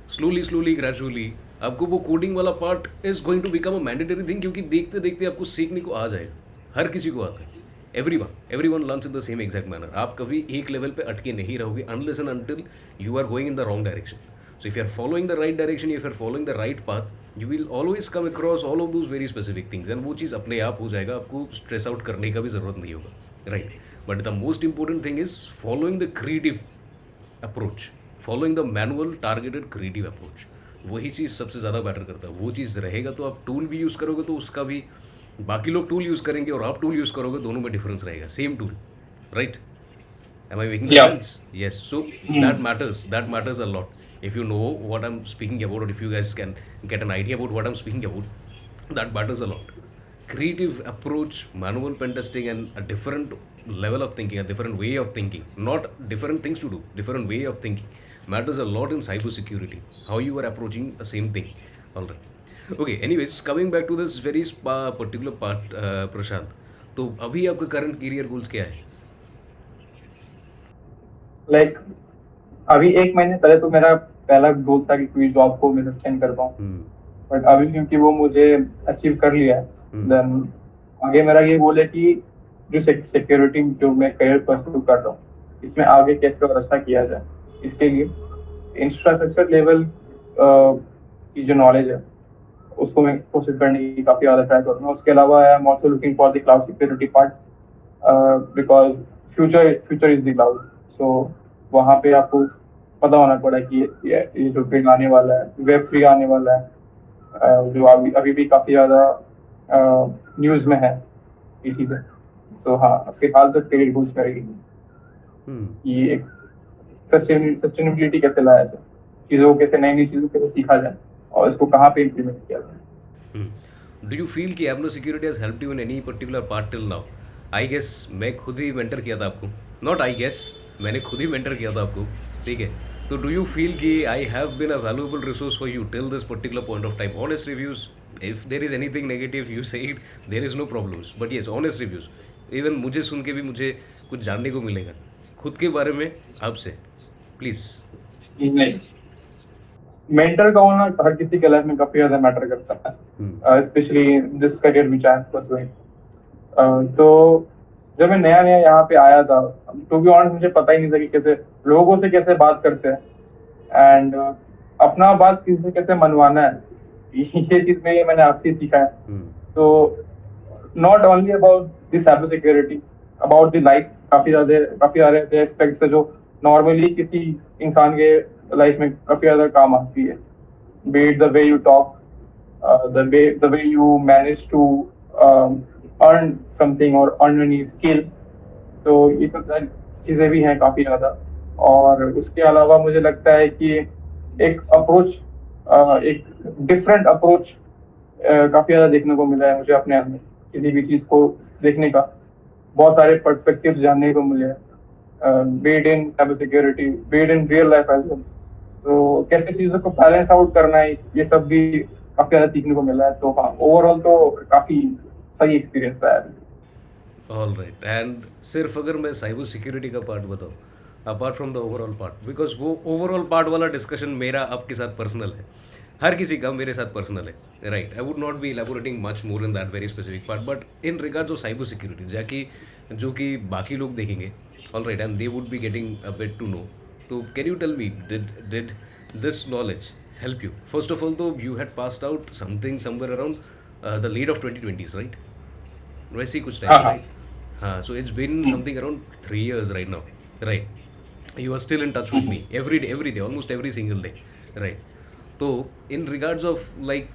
slowly gradually, आपको वो कोडिंग वाला part is going to become a mandatory thing, क्योंकि देखते देखते आपको सीखने को आ जाएगा. हर किसी को आता है. everyone learns in the same exact manner. आप कभी एक लेवल पे अटके नहीं रहोगे unless and until you are going in the wrong direction. So if you are following the right direction, if you are following the right path, you will always come across all of those very specific things, and वो चीज़ अपने आप हो जाएगा. आपको stress out करने का भी ज़रूरत नहीं होगा, right. But the most important thing is following the creative approach, following the manual targeted creative approach. वही चीज़ सबसे ज़्यादा मैटर करता है. वो चीज़ रहेगा तो आप टूल भी यूज़ करोगे तो उसका भी, बाकी लोग टूल यूज़ करेंगे और आप टूल यूज़ करोगे, दोनों में डिफरेंस रहेगा. Same tool, right? Am I making sense? Yes. So that matters a lot. If you know what I'm speaking about, or if you guys can get an idea about what I'm speaking about, that matters a lot. Creative approach, manual pen testing, and a different level of thinking, a different way of thinking, not different things to do, different way of thinking matters a lot in cyber security. How you are approaching the same thing. All right. Okay. Anyways, coming back to this very particular part, Prashant. तो अभी आपका current career goals क्या है? Like अभी 1 महीने पहले तो मेरा पहला गोल था कि कोई जॉब को मैं सस्टेन कर पाऊँ, बट अभी क्योंकि वो मुझे अचीव कर लिया है, देन आगे मेरा ये गोल है कि जो सिक्योरिटी जो मैं करियर परस्यू कर रहा हूँ इसमें आगे कैसे और अच्छा किया जाए. इसके लिए इंफ्रास्ट्रक्चर लेवल की जो नॉलेज है उसको मैं कोशिश करने की काफी ज्यादा ट्राई करूँगा. उसके अलावा I am also looking for the cloud security part, because future is the cloud. So वहाँ पे आपको पता होना पड़ा कि ये जो ट्रेंड आने वाला है, वेब 3 आने वाला है, जो अभी भी काफी ज्यादा न्यूज में है ये चीजें. तो हाँ, फिलहाल तक करियर गोल्स करेगी कि एक सस्टेनेबिलिटी कैसे लाया जाए, चीजों को कैसे, नई चीजों को कैसे सीखा जाए और इसको कहाँ पे इम्प्लीमेंट किया जाए. डू यू फील कि AbnerSecurity has helped you in any particular part till now? I guess मैं खुद ही मेंटर किया था आपको, नॉट आई गेस, मैंने खुद ही मेंटर किया था आपको, ठीक है. तो डू यू फील कि I have been a valuable resource for you till this particular point of time? Honest reviews, if there is anything negative you say it, there is no problems, but yes honest reviews. Even मुझे सुन के भी मुझे कुछ जानने को मिलेगा खुद के बारे में आपसे, प्लीज. मेंटर का होना हर किसी के लाइफ में काफी ज्यादा मैटर करता है, specially this career which I am pursuing. तो जब मैं नया यहाँ पे आया था, टू बी ऑनेस्ट मुझे पता ही नहीं था कि कैसे लोगों से कैसे बात करते हैं एंड अपना बात किसी से कैसे मनवाना है. ये चीज में मैंने आपसे सीखा है. तो not only about this cyber security, about the life काफी ज्यादा एस्पेक्ट्स है जो नॉर्मली किसी इंसान के लाइफ में काफी ज्यादा काम आती है. B it the way you talk, the way you manage to earn something or earn any skill. तो ये सब चीज़ें भी हैं काफ़ी ज़्यादा। और उसके अलावा मुझे लगता है कि एक अप्रोच, एक डिफरेंट अप्रोच काफ़ी ज़्यादा देखने को मिला है मुझे अपने आप में, किसी भी चीज़ को देखने का बहुत सारे पर्सपेक्टिव्स जानने को मिले हैं, be it in cyber security, be it in real life as well. तो कैसे चीज़ों को बैलेंस आउट करना है, ये सब भी काफ़ी ज़्यादा सीखने को मिला है। तो हाँ, ओवरऑल तो काफ़ी सही एक्सपीरियंस रहा है। All right. एंड सिर्फ अगर मैं साइबर सिक्योरिटी का पार्ट बताऊँ, apart from the overall part, because वो ओवरऑल पार्ट वाला डिस्कशन मेरा आपके साथ पर्सनल है, हर किसी का मेरे साथ पर्सनल है, right. I would not be elaborating much more in that very specific part, but in regards of cyber security जाकि जो कि बाकी लोग देखेंगे, all right, and they would be getting a bit to know. तो can you tell me, did this knowledge help you? First of all, though, you had passed out something somewhere around the late of 2020s, right? वैसे ही कुछ हाँ time, हाँ। Right? हाँ, so it's been something around 3 years right now, right? You are still in touch with me every day, almost every single day, right? So in regards of like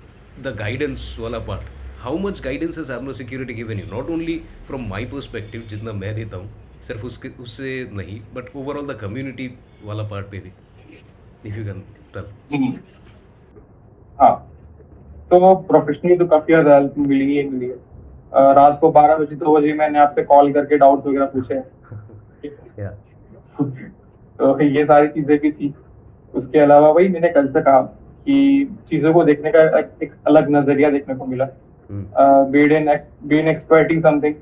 the guidance वाला part, how much guidance has Abner Security given you? Not only from my perspective जितना मैं देता हूँ, सिर्फ उसके उससे नहीं, but overall the community वाला part पे भी, if you can tell. हाँ, तो प्रोफेशनली तो काफ़ी ज़्यादा हेल्प मिली ही मिली है। रात को 12 बजे 2 बजे मैंने आपसे कॉल करके डाउट्स वगैरह पूछे हैं। Yeah. तो ये सारी चीज़ें भी थी। उसके अलावा वही मैंने कल से कहा कि चीज़ों को देखने का एक अलग नज़रिया देखने को मिला। Be in experting something,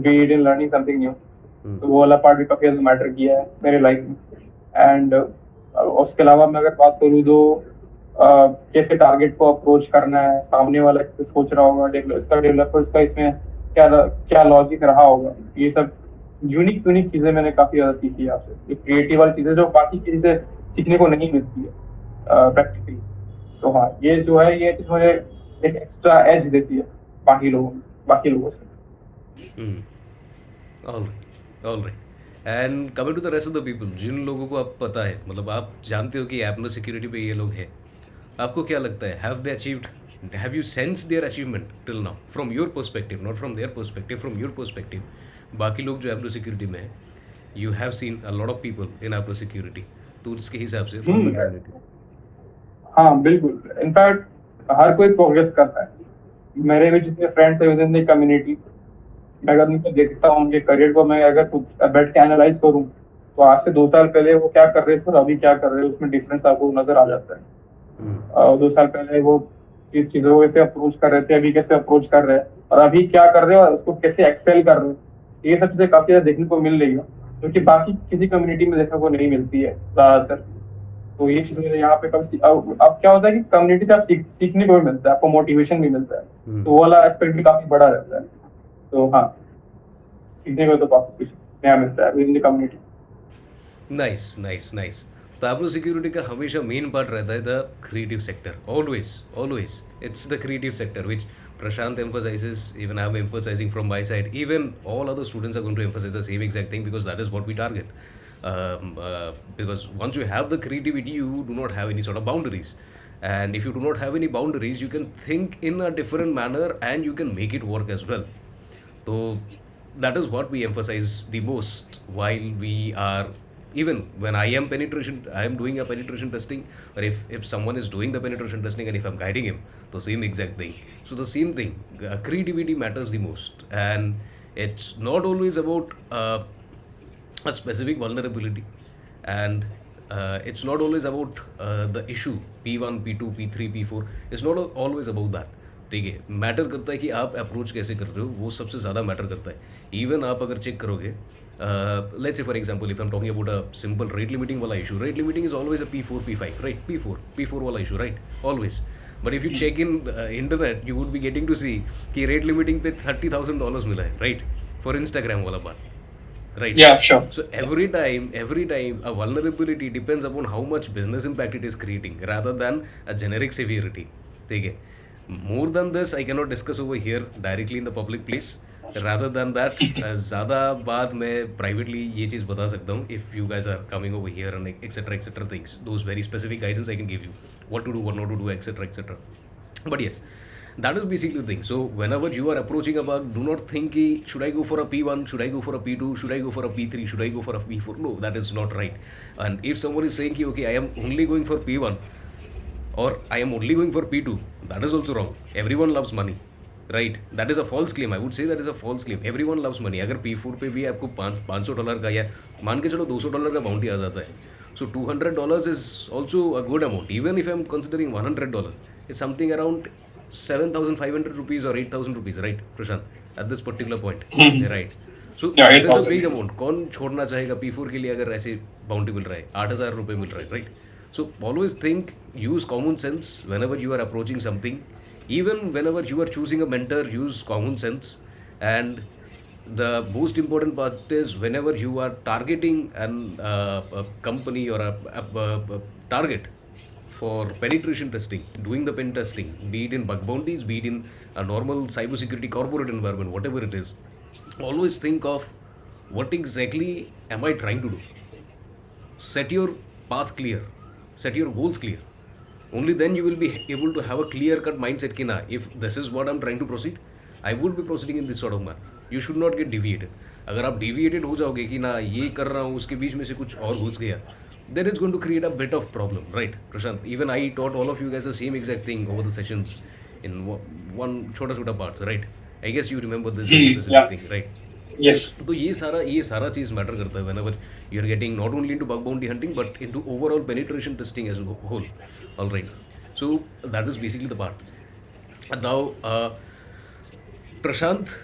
be in learning something new. तो वो वाला पार्ट भी काफ़ी ज़्यादा मैटर किया है मेरे लाइफ में। एंड उसके अलावा मैं अगर बात करूँ तो कैसे टारगेट को अप्रोच करना है, सामने वाला कैसे सोच रहा होगा, डेवलपर्स का इसमें क्या क्या लॉजिक रहा होगा, ये सब यूनिक यूनिक चीज़ें मैंने काफ़ी ज़्यादा सीखी है आपसे। ये क्रिएटिव वाली चीज़ें जो बाकी चीज़ें सीखने को नहीं मिलती है प्रैक्टिकली। तो हाँ, ये जो है ये चीज़ मुझे एक एक्स्ट्रा एज देती है बाकी लोगों से। All right, all right. And coming to the rest of the people, जिन लोगों को आप पता है, मतलब आप जानते हो कि एबनर सिक्योरिटी पे ये लोग हैं, आपको क्या लगता है, have they achieved, have you sense their achievement till now from your perspective, not from their perspective, from your perspective? बाकी लोग जो एबनर सिक्योरिटी में है, you have seen a lot of people in Abner security, तो उसके हिसाब से from the community. हाँ बिल्कुल, इनफैक्ट हर कोई प्रोग्रेस करता है। मेरे भी जितने फ्रेंड्स है विद इन द कम्युनिटी, मैं अगर उनको देखता हूँ उनके करियर को, मैं अगर खुद बैठ के एनालाइज करूँ तो आज से 2 साल पहले वो क्या कर रहे थे और अभी क्या कर रहे हैं, उसमें डिफरेंस आपको नजर आ जाता है। 2 साल पहले वो इस चीजों को कैसे अप्रोच कर रहे थे, अभी कैसे अप्रोच कर रहे हैं, और अभी क्या कर रहे हैं और उसको कैसे एक्सेल कर रहे हैं, ये सब चीजें काफी ज्यादा देखने को मिल रही है, क्योंकि बाकी किसी कम्युनिटी में देखने को नहीं मिलती है ज्यादातर। तो ये चीज मुझे यहाँ पे अब क्या होता है कि कम्युनिटी से आप सीखने को भी मिलता है, आपको मोटिवेशन भी मिलता है, तो वो वाला एस्पेक्ट भी काफी बड़ा रहता है। तो हाँ, सीखने को तो काफी कुछ नया मिलता है with in the community. Nice, nice, nice. तो एबनर सिक्योरिटी का हमेशा मेन पार्ट रहता है the creative sector, always, always it's the creative sector which Prashant emphasizes, even I'm emphasizing from my side, even all other students are going to emphasize the same exact thing, because that is what we target. Because once you have the creativity, you do not have any sort of boundaries, and if you do not have any boundaries, you can think in a different manner and you can make it work as well. So that is what we emphasize the most while we are, even when I am doing a penetration testing, or if someone is doing the penetration testing and if I'm guiding him, the same exact thing. So the same thing, creativity matters the most, and it's not always about a specific vulnerability, and it's not always about the issue P1, P2, P3, P4. It's not always about that. ठीक है, matter करता है कि आप approach कैसे कर रहे हो, वो सबसे ज़्यादा मैटर करता है। इवन आप अगर चेक करोगे, let's say for example, if I am talking about a simple rate limiting वाला issue, rate limiting is always a P4, P5, right? P4 वाला issue, right? Always. But if you check in internet, you would be getting to see कि rate limiting पे $30,000 मिला है, right? For Instagram वाला part, right? Yeah, sure. So every time a vulnerability depends upon how much business impact it is creating rather than a generic severity. ठीक है, more than this I cannot discuss over here directly in the public place. Rather than that, ज़्यादा बाद मैं privately ये चीज़ बता सकता हूँ if you guys are coming over here and etc things, those very specific guidance I can give you, what to do, what not to do, etc etc. But yes, that is basically the thing. So whenever you are approaching a bug, do not think ki, should I go for a P1, should I go for a P2, should I go for a P3, should I go for a P4? No, that is not right. And if someone is saying ki, okay, I am only going for P1 or I am only going for P2, that is also wrong. Everyone loves money, right? That is a false claim. I would say that is a false claim. Everyone loves money. अगर P4 पे भी आपको $500 का या मान के चलो $200 का बाउंटी आ जाता है, so $200 is also a good amount. Even if I'm considering $100, it's something around 7,500 rupees or 8,000 rupees, right, Prashant? At this particular point, right? So Yeah, that is a 8,000. big amount. कौन छोड़ना चाहेगा P4 के लिए अगर ऐसे bounty मिल रहा है, 8,000 रुपये मिल रहा है, right? So always think, use common sense whenever you are approaching something. Even whenever you are choosing a mentor, use common sense. And the most important part is whenever you are targeting a company or a target for penetration testing, doing the pen testing, be it in bug bounties, be it in a normal cybersecurity corporate environment, whatever it is, always think of what exactly am I trying to do. Set your path clear, set your goals clear. Only then you will be able to have a clear cut mindset कि ना, if this is what I'm trying to proceed, I would be proceeding in this sort of manner. You should not get deviated. अगर आप deviated हो जाओगे कि ना ये कर रहा हूँ उसके बीच में से कुछ और घुस गया, then it's going to create a bit of problem, right, Prashant? Even I taught all of you guys the same exact thing over the sessions in one छोटा parts, right? I guess you remember this very specific Yeah. thing, right? Yes. तो ये सारा चीज़ matter करता है whenever you are getting not only into bug bounty hunting but into overall penetration testing as a whole. All right, so that is basically the part. And now Prashant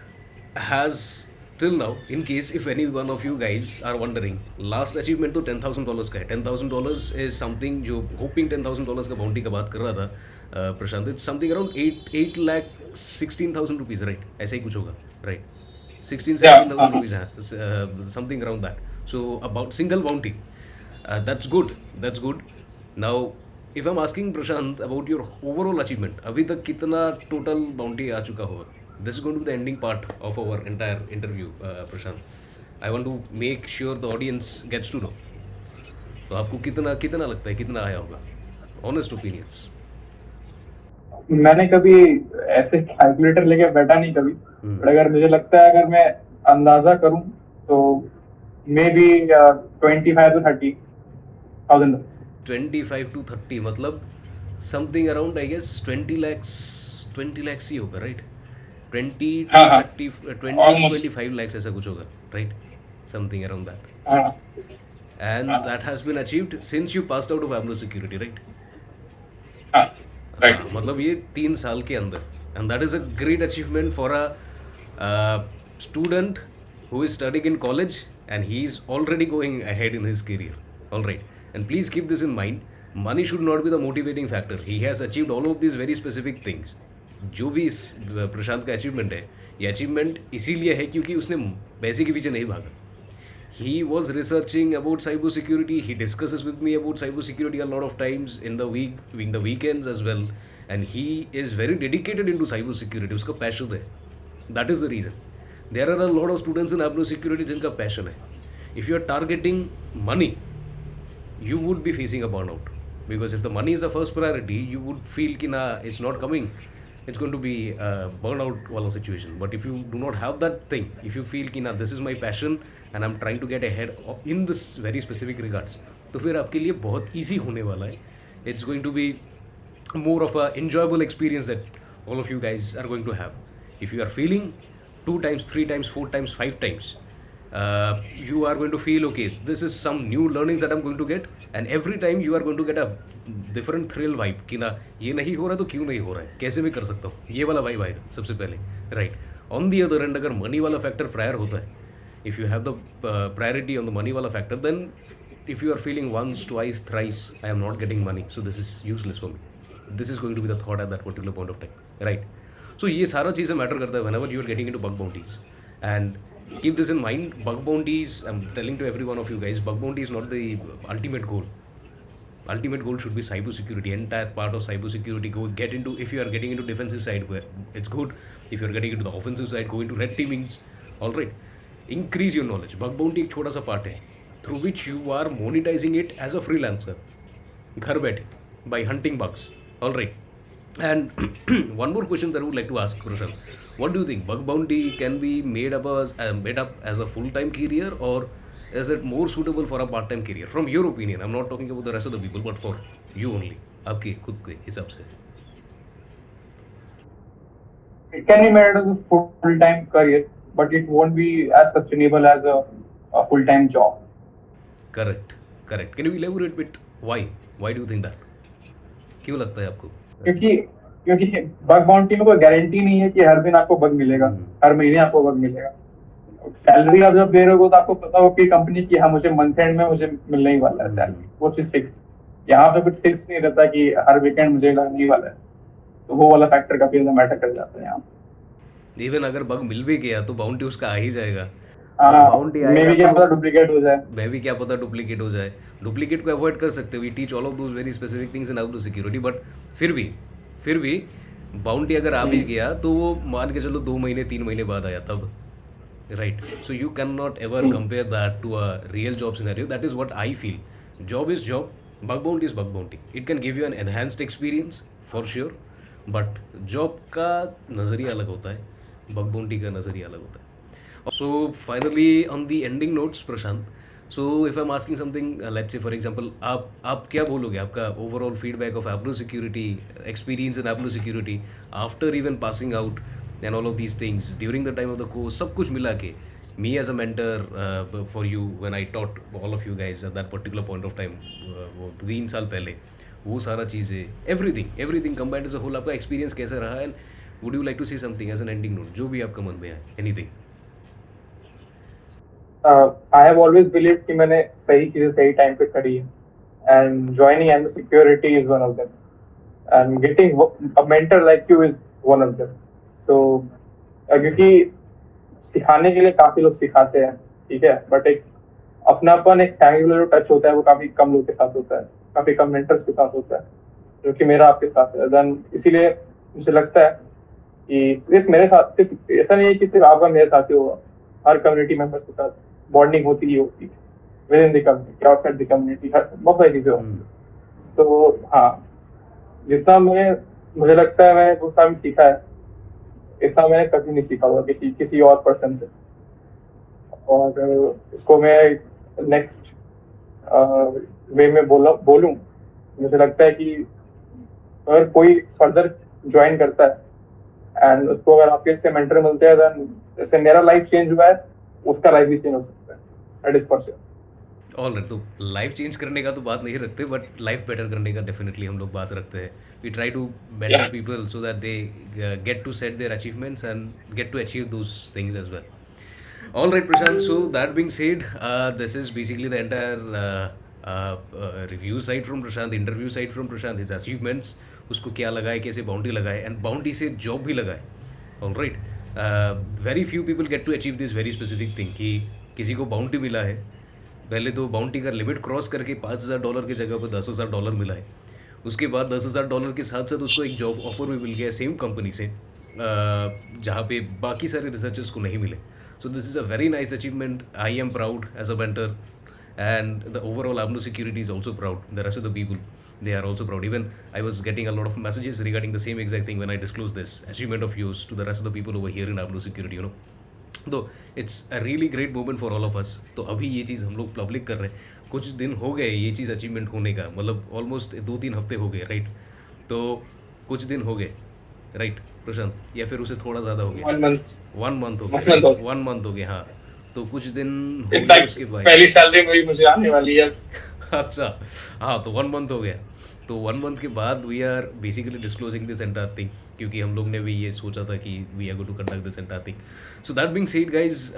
has till now, in case if any one of you guys are wondering, last achievement तो $10,000 का है. $10,000 is something जो hoping $10,000 का bounty का बात कर रहा था प्रशांत. It's something around 8 lakh 16,000 rupees, right? ऐसा ही कुछ होगा, right? 16, Yeah. 17,000 rupees, something around that. So about single bounty, that's good. That's good. Now, if I'm asking Prashant about your overall achievement, अभी तक कितना total bounty आ चुका होगा? This is going to be the ending part of our entire interview, Prashant. I want to make sure the audience gets to know. तो आपको कितना लगता है कितना आया होगा? Honest opinions. मैंने कभी ऐसे कैलकुलेटर लेके बैठा नहीं कभी, बट अगर मुझे लगता है, अगर मैं अंदाजा करूं तो मे बी 25 to 30,000. 25 to 30 मतलब something around I guess 20 lakhs ही होगा, right? 20 to हाँ, 30 20 to Almost. 25 lakhs ऐसा कुछ होगा, right? Something around that. हाँ, And that has been achieved since you passed out of AbnerSecurity, right? हाँ, right. हाँ, मतलब ये 3 साल के अंदर. And that is a great achievement for a student who is studying in college and he is already going ahead in his career. All right. And please keep this in mind. Money should not be the motivating factor. He has achieved all of these very specific things. जो भी इस प्रशांत का achievement है, ये achievement इसीलिए है क्योंकि उसने पैसे के पीछे नहीं भागा. He was researching about cybersecurity. He discusses with me about cybersecurity a lot of times in the week, in the weekends as well. And he is very dedicated into cybersecurity. उसका passion है. That is the reason. There are a lot of students in AbnerSecurity जिनका passion है. If you are targeting money, you would be facing a burnout. Because if the money is the first priority, you would feel कि ना it's not coming. It's going to be a burnout wala situation. But if you do not have that thing, if you feel कि ना this is my passion and I'm trying to get ahead in this very specific regards, तो फिर आपके लिए बहुत easy होने वाला है. It's going to be more of a enjoyable experience that all of you guys are going to have. If you are feeling 2 times, 3 times, 4 times, 5 times, you are going to feel okay, this is some new learnings that I'm going to get, and every time you are going to get a different thrill vibe कि ना ये नहीं हो रहा तो क्यों नहीं हो रहा है, कैसे मैं कर सकता हूँ, ये वाला vibe आएगा सबसे पहले, right? On the other end, अगर money वाला factor prior होता है, if you have the priority on the money वाला factor, then if you are feeling once, twice, thrice, I am not getting money, so this is useless for me. This is going to be the thought at that particular point of time, right? So ये सारा चीज़ें matter करता है whenever you are getting into bug bounties. And keep this in mind, bug bounties, I'm telling to every one of you guys, bug bounty is not the ultimate goal. Ultimate goal should be cybersecurity, entire part of cybersecurity. Go get into, if you are getting into defensive side, where it's good. If you are getting into the offensive side, go into red teamings. All right, increase your knowledge. Bug bounty एक छोटा सा part है through which you are monetizing it as a freelancer, घर बैठे, by hunting bugs. All right, And one more question that I would like to ask Prashant. What do you think? Bug bounty can be made up as a full-time career, or is it more suitable for a part-time career? From your opinion, I'm not talking about the rest of the people, but for you only. आपके खुद के हिसाब से. It can be made as a full-time career, but it won't be as sustainable as a full-time job. Correct. Correct. Can you elaborate a bit? Why? Why do you think that? क्यों लगता है आपको? क्योंकि क्योंकि bug bounty में कोई guarantee नहीं है कि हर दिन आपको बग मिलेगा, हर महीने आपको बग मिलेगा. सैलरी आप जब दे रहे हो तो आपको पता हो कि कंपनी की हाँ मुझे मंथ एंड में मुझे मिलने ही वाला है सैलरी, वो चीज फिक्स. यहाँ पे कुछ फिक्स नहीं रहता कि हर वीकेंड मुझे लगने ही वाला है, तो वो वाला फैक्टर काफी ज्यादा मैटर कर जाता है यहाँ. इवन अगर बग मिल भी गया तो बाउंटी उसका आ ही जाएगा. बाउंटी मे भी क्या पता डुप्लीकेट हो जाए. मैं भी क्या पता डुप्लीकेट हो जाए. डुप्लीकेट को अवॉइड कर सकते हो. We teach all of those very specific things in outer security, but फिर भी बाउंटी अगर आ भी गया तो वो मान के चलो 2 महीने 3 महीने बाद आया तब, right. So you can not ever compare that to a real job scenario. That is what I feel. Job is job, bug bounty is bug bounty. It can give you an enhanced experience for sure, but job का नज़रिया अलग होता है, bug bounty का नज़रिया अलग होता है. So finally on the ending notes, Prashant. So if I'm asking something, let's say for example, आप क्या बोलोगे, आपका overall feedback of AbnerSecurity experience in AbnerSecurity after even passing out and all of these things during the time of the course, सब कुछ मिला के me as a mentor for you when I taught all of you guys at that particular point of time, वो 3 साल पहले, वो सारा चीज़ें everything combined as a whole, आपका experience कैसा रहा, and would you like to say something as an ending note, जो भी आपका मन में आए, anything. I have always believed कि मैंने सही चीजें सही टाइम पे करी है, and joining and security is one of them, and getting a mentor like you is one of them. So क्योंकि सिखाने के लिए काफी लोग सिखाते हैं, ठीक है, बट एक अपनापन, एक फैमिली जो टच होता है वो काफी कम लोग के साथ होता है, काफी कम मेंटर्स के साथ होता है, जो कि मेरा आपके साथ है. देन इसीलिए मुझे लगता है कि सिर्फ मेरे साथ, सिर्फ ऐसा नहीं है कि सिर्फ आपका मेरे साथ ही होगा, हर कम्युनिटी मेंबर्स के साथ बॉन्डिंग होती ही होती है, with in the community, outside the community, बहुत सारी चीजें होती हैं. तो हाँ, जितना मुझे लगता है मैंने उस टाइम सीखा है, इतना मैंने कभी नहीं सीखा हुआ किसी और पर्सन से. और इसको मैं नेक्स्ट वे में बोलूं, मुझे लगता है कि अगर कोई फर्दर ज्वाइन करता है एंड उसको अगर आपके इससे मेंटर मिलते हैं, देन जैसे मेरा लाइफ चेंज हुआ है, उसका लाइफ भी चेंज हो सकता है. That is for sure. All right. तो लाइफ चेंज करने का तो बात नहीं रखते, बट लाइफ बेटर करने का डेफिनेटली हम लोग बात रखते हैं. We try to better people so that they get to set their achievements and get to achieve those things as well. All right, Prashant. So that being said, this is basically the entire review side from Prashant, interview side from Prashant, his achievements, उसको क्या लगा है, कैसे boundary लगाए, and boundary से job भी लगाए. All right. Very few people get to achieve this very specific thing कि किसी को बाउंड्री मिला है, पहले तो बाउंड्री का लिमिट क्रॉस करके $5,000 की जगह पर $10,000 मिला है. उसके बाद $10,000 के साथ साथ उसको एक जॉब ऑफर भी मिल गया सेम कंपनी से, जहाँ पे बाकी सारे रिसर्चर्स को नहीं मिले. So this is a very nice achievement. I am proud as a mentor, and the overall AbnerSecurity is also proud. The rest of the people, they are also proud. Even I was getting a lot of messages regarding the same exact thing when I disclosed this achievement of yours to the rest of the people over here in AbnerSecurity, you know. तो it's a really great moment for all of us. तो अभी ये चीज़ हम लोग public कर रहे हैं. कुछ दिन हो गए ये चीज़ अचीवमेंट होने का, मतलब ऑलमोस्ट 2-3 हफ्ते हो गए, राइट. तो कुछ दिन हो गए, राइट प्रशांत, या फिर उसे थोड़ा ज़्यादा हो गया. 1 मंथ हो गया. 1 मंथ हो गया, हाँ. तो कुछ दिन हो गए उसके बाद पहली सैलरी मेरी मुझे आने वाली है. अच्छा, हाँ. तो 1 मंथ हो गया. तो 1 मंथ के बाद we are basically disclosing this entire thing, क्योंकि हम लोग ने भी ये सोचा था कि we are going to conduct this entire thing. So that being said guys,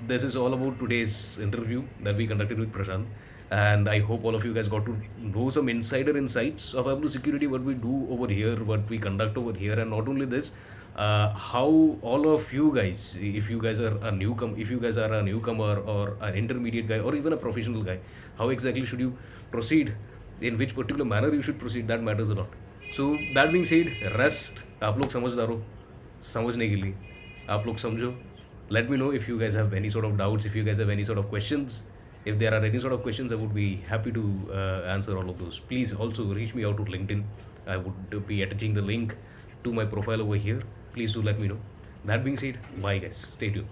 this is all about today's interview that we conducted with Prashant, and I hope all of you guys got to know some insider insights of AbnerSecurity, what we do over here, what we conduct over here, and not only this, how all of you guys, if you guys are a newcomer or an intermediate guy or even a professional guy, how exactly should you proceed, in which particular manner you should proceed, that matters a lot. So that being said, rest आप लोग समझदार हो, समझने के लिए आप लोग समझो. Let me know if you guys have any sort of doubts, if you guys have any sort of questions. If there are any sort of questions, I would be happy to answer all of those. Please also reach me out to LinkedIn. I would be attaching the link to my profile over here. Please do let me know. That being said, bye guys. Stay tuned.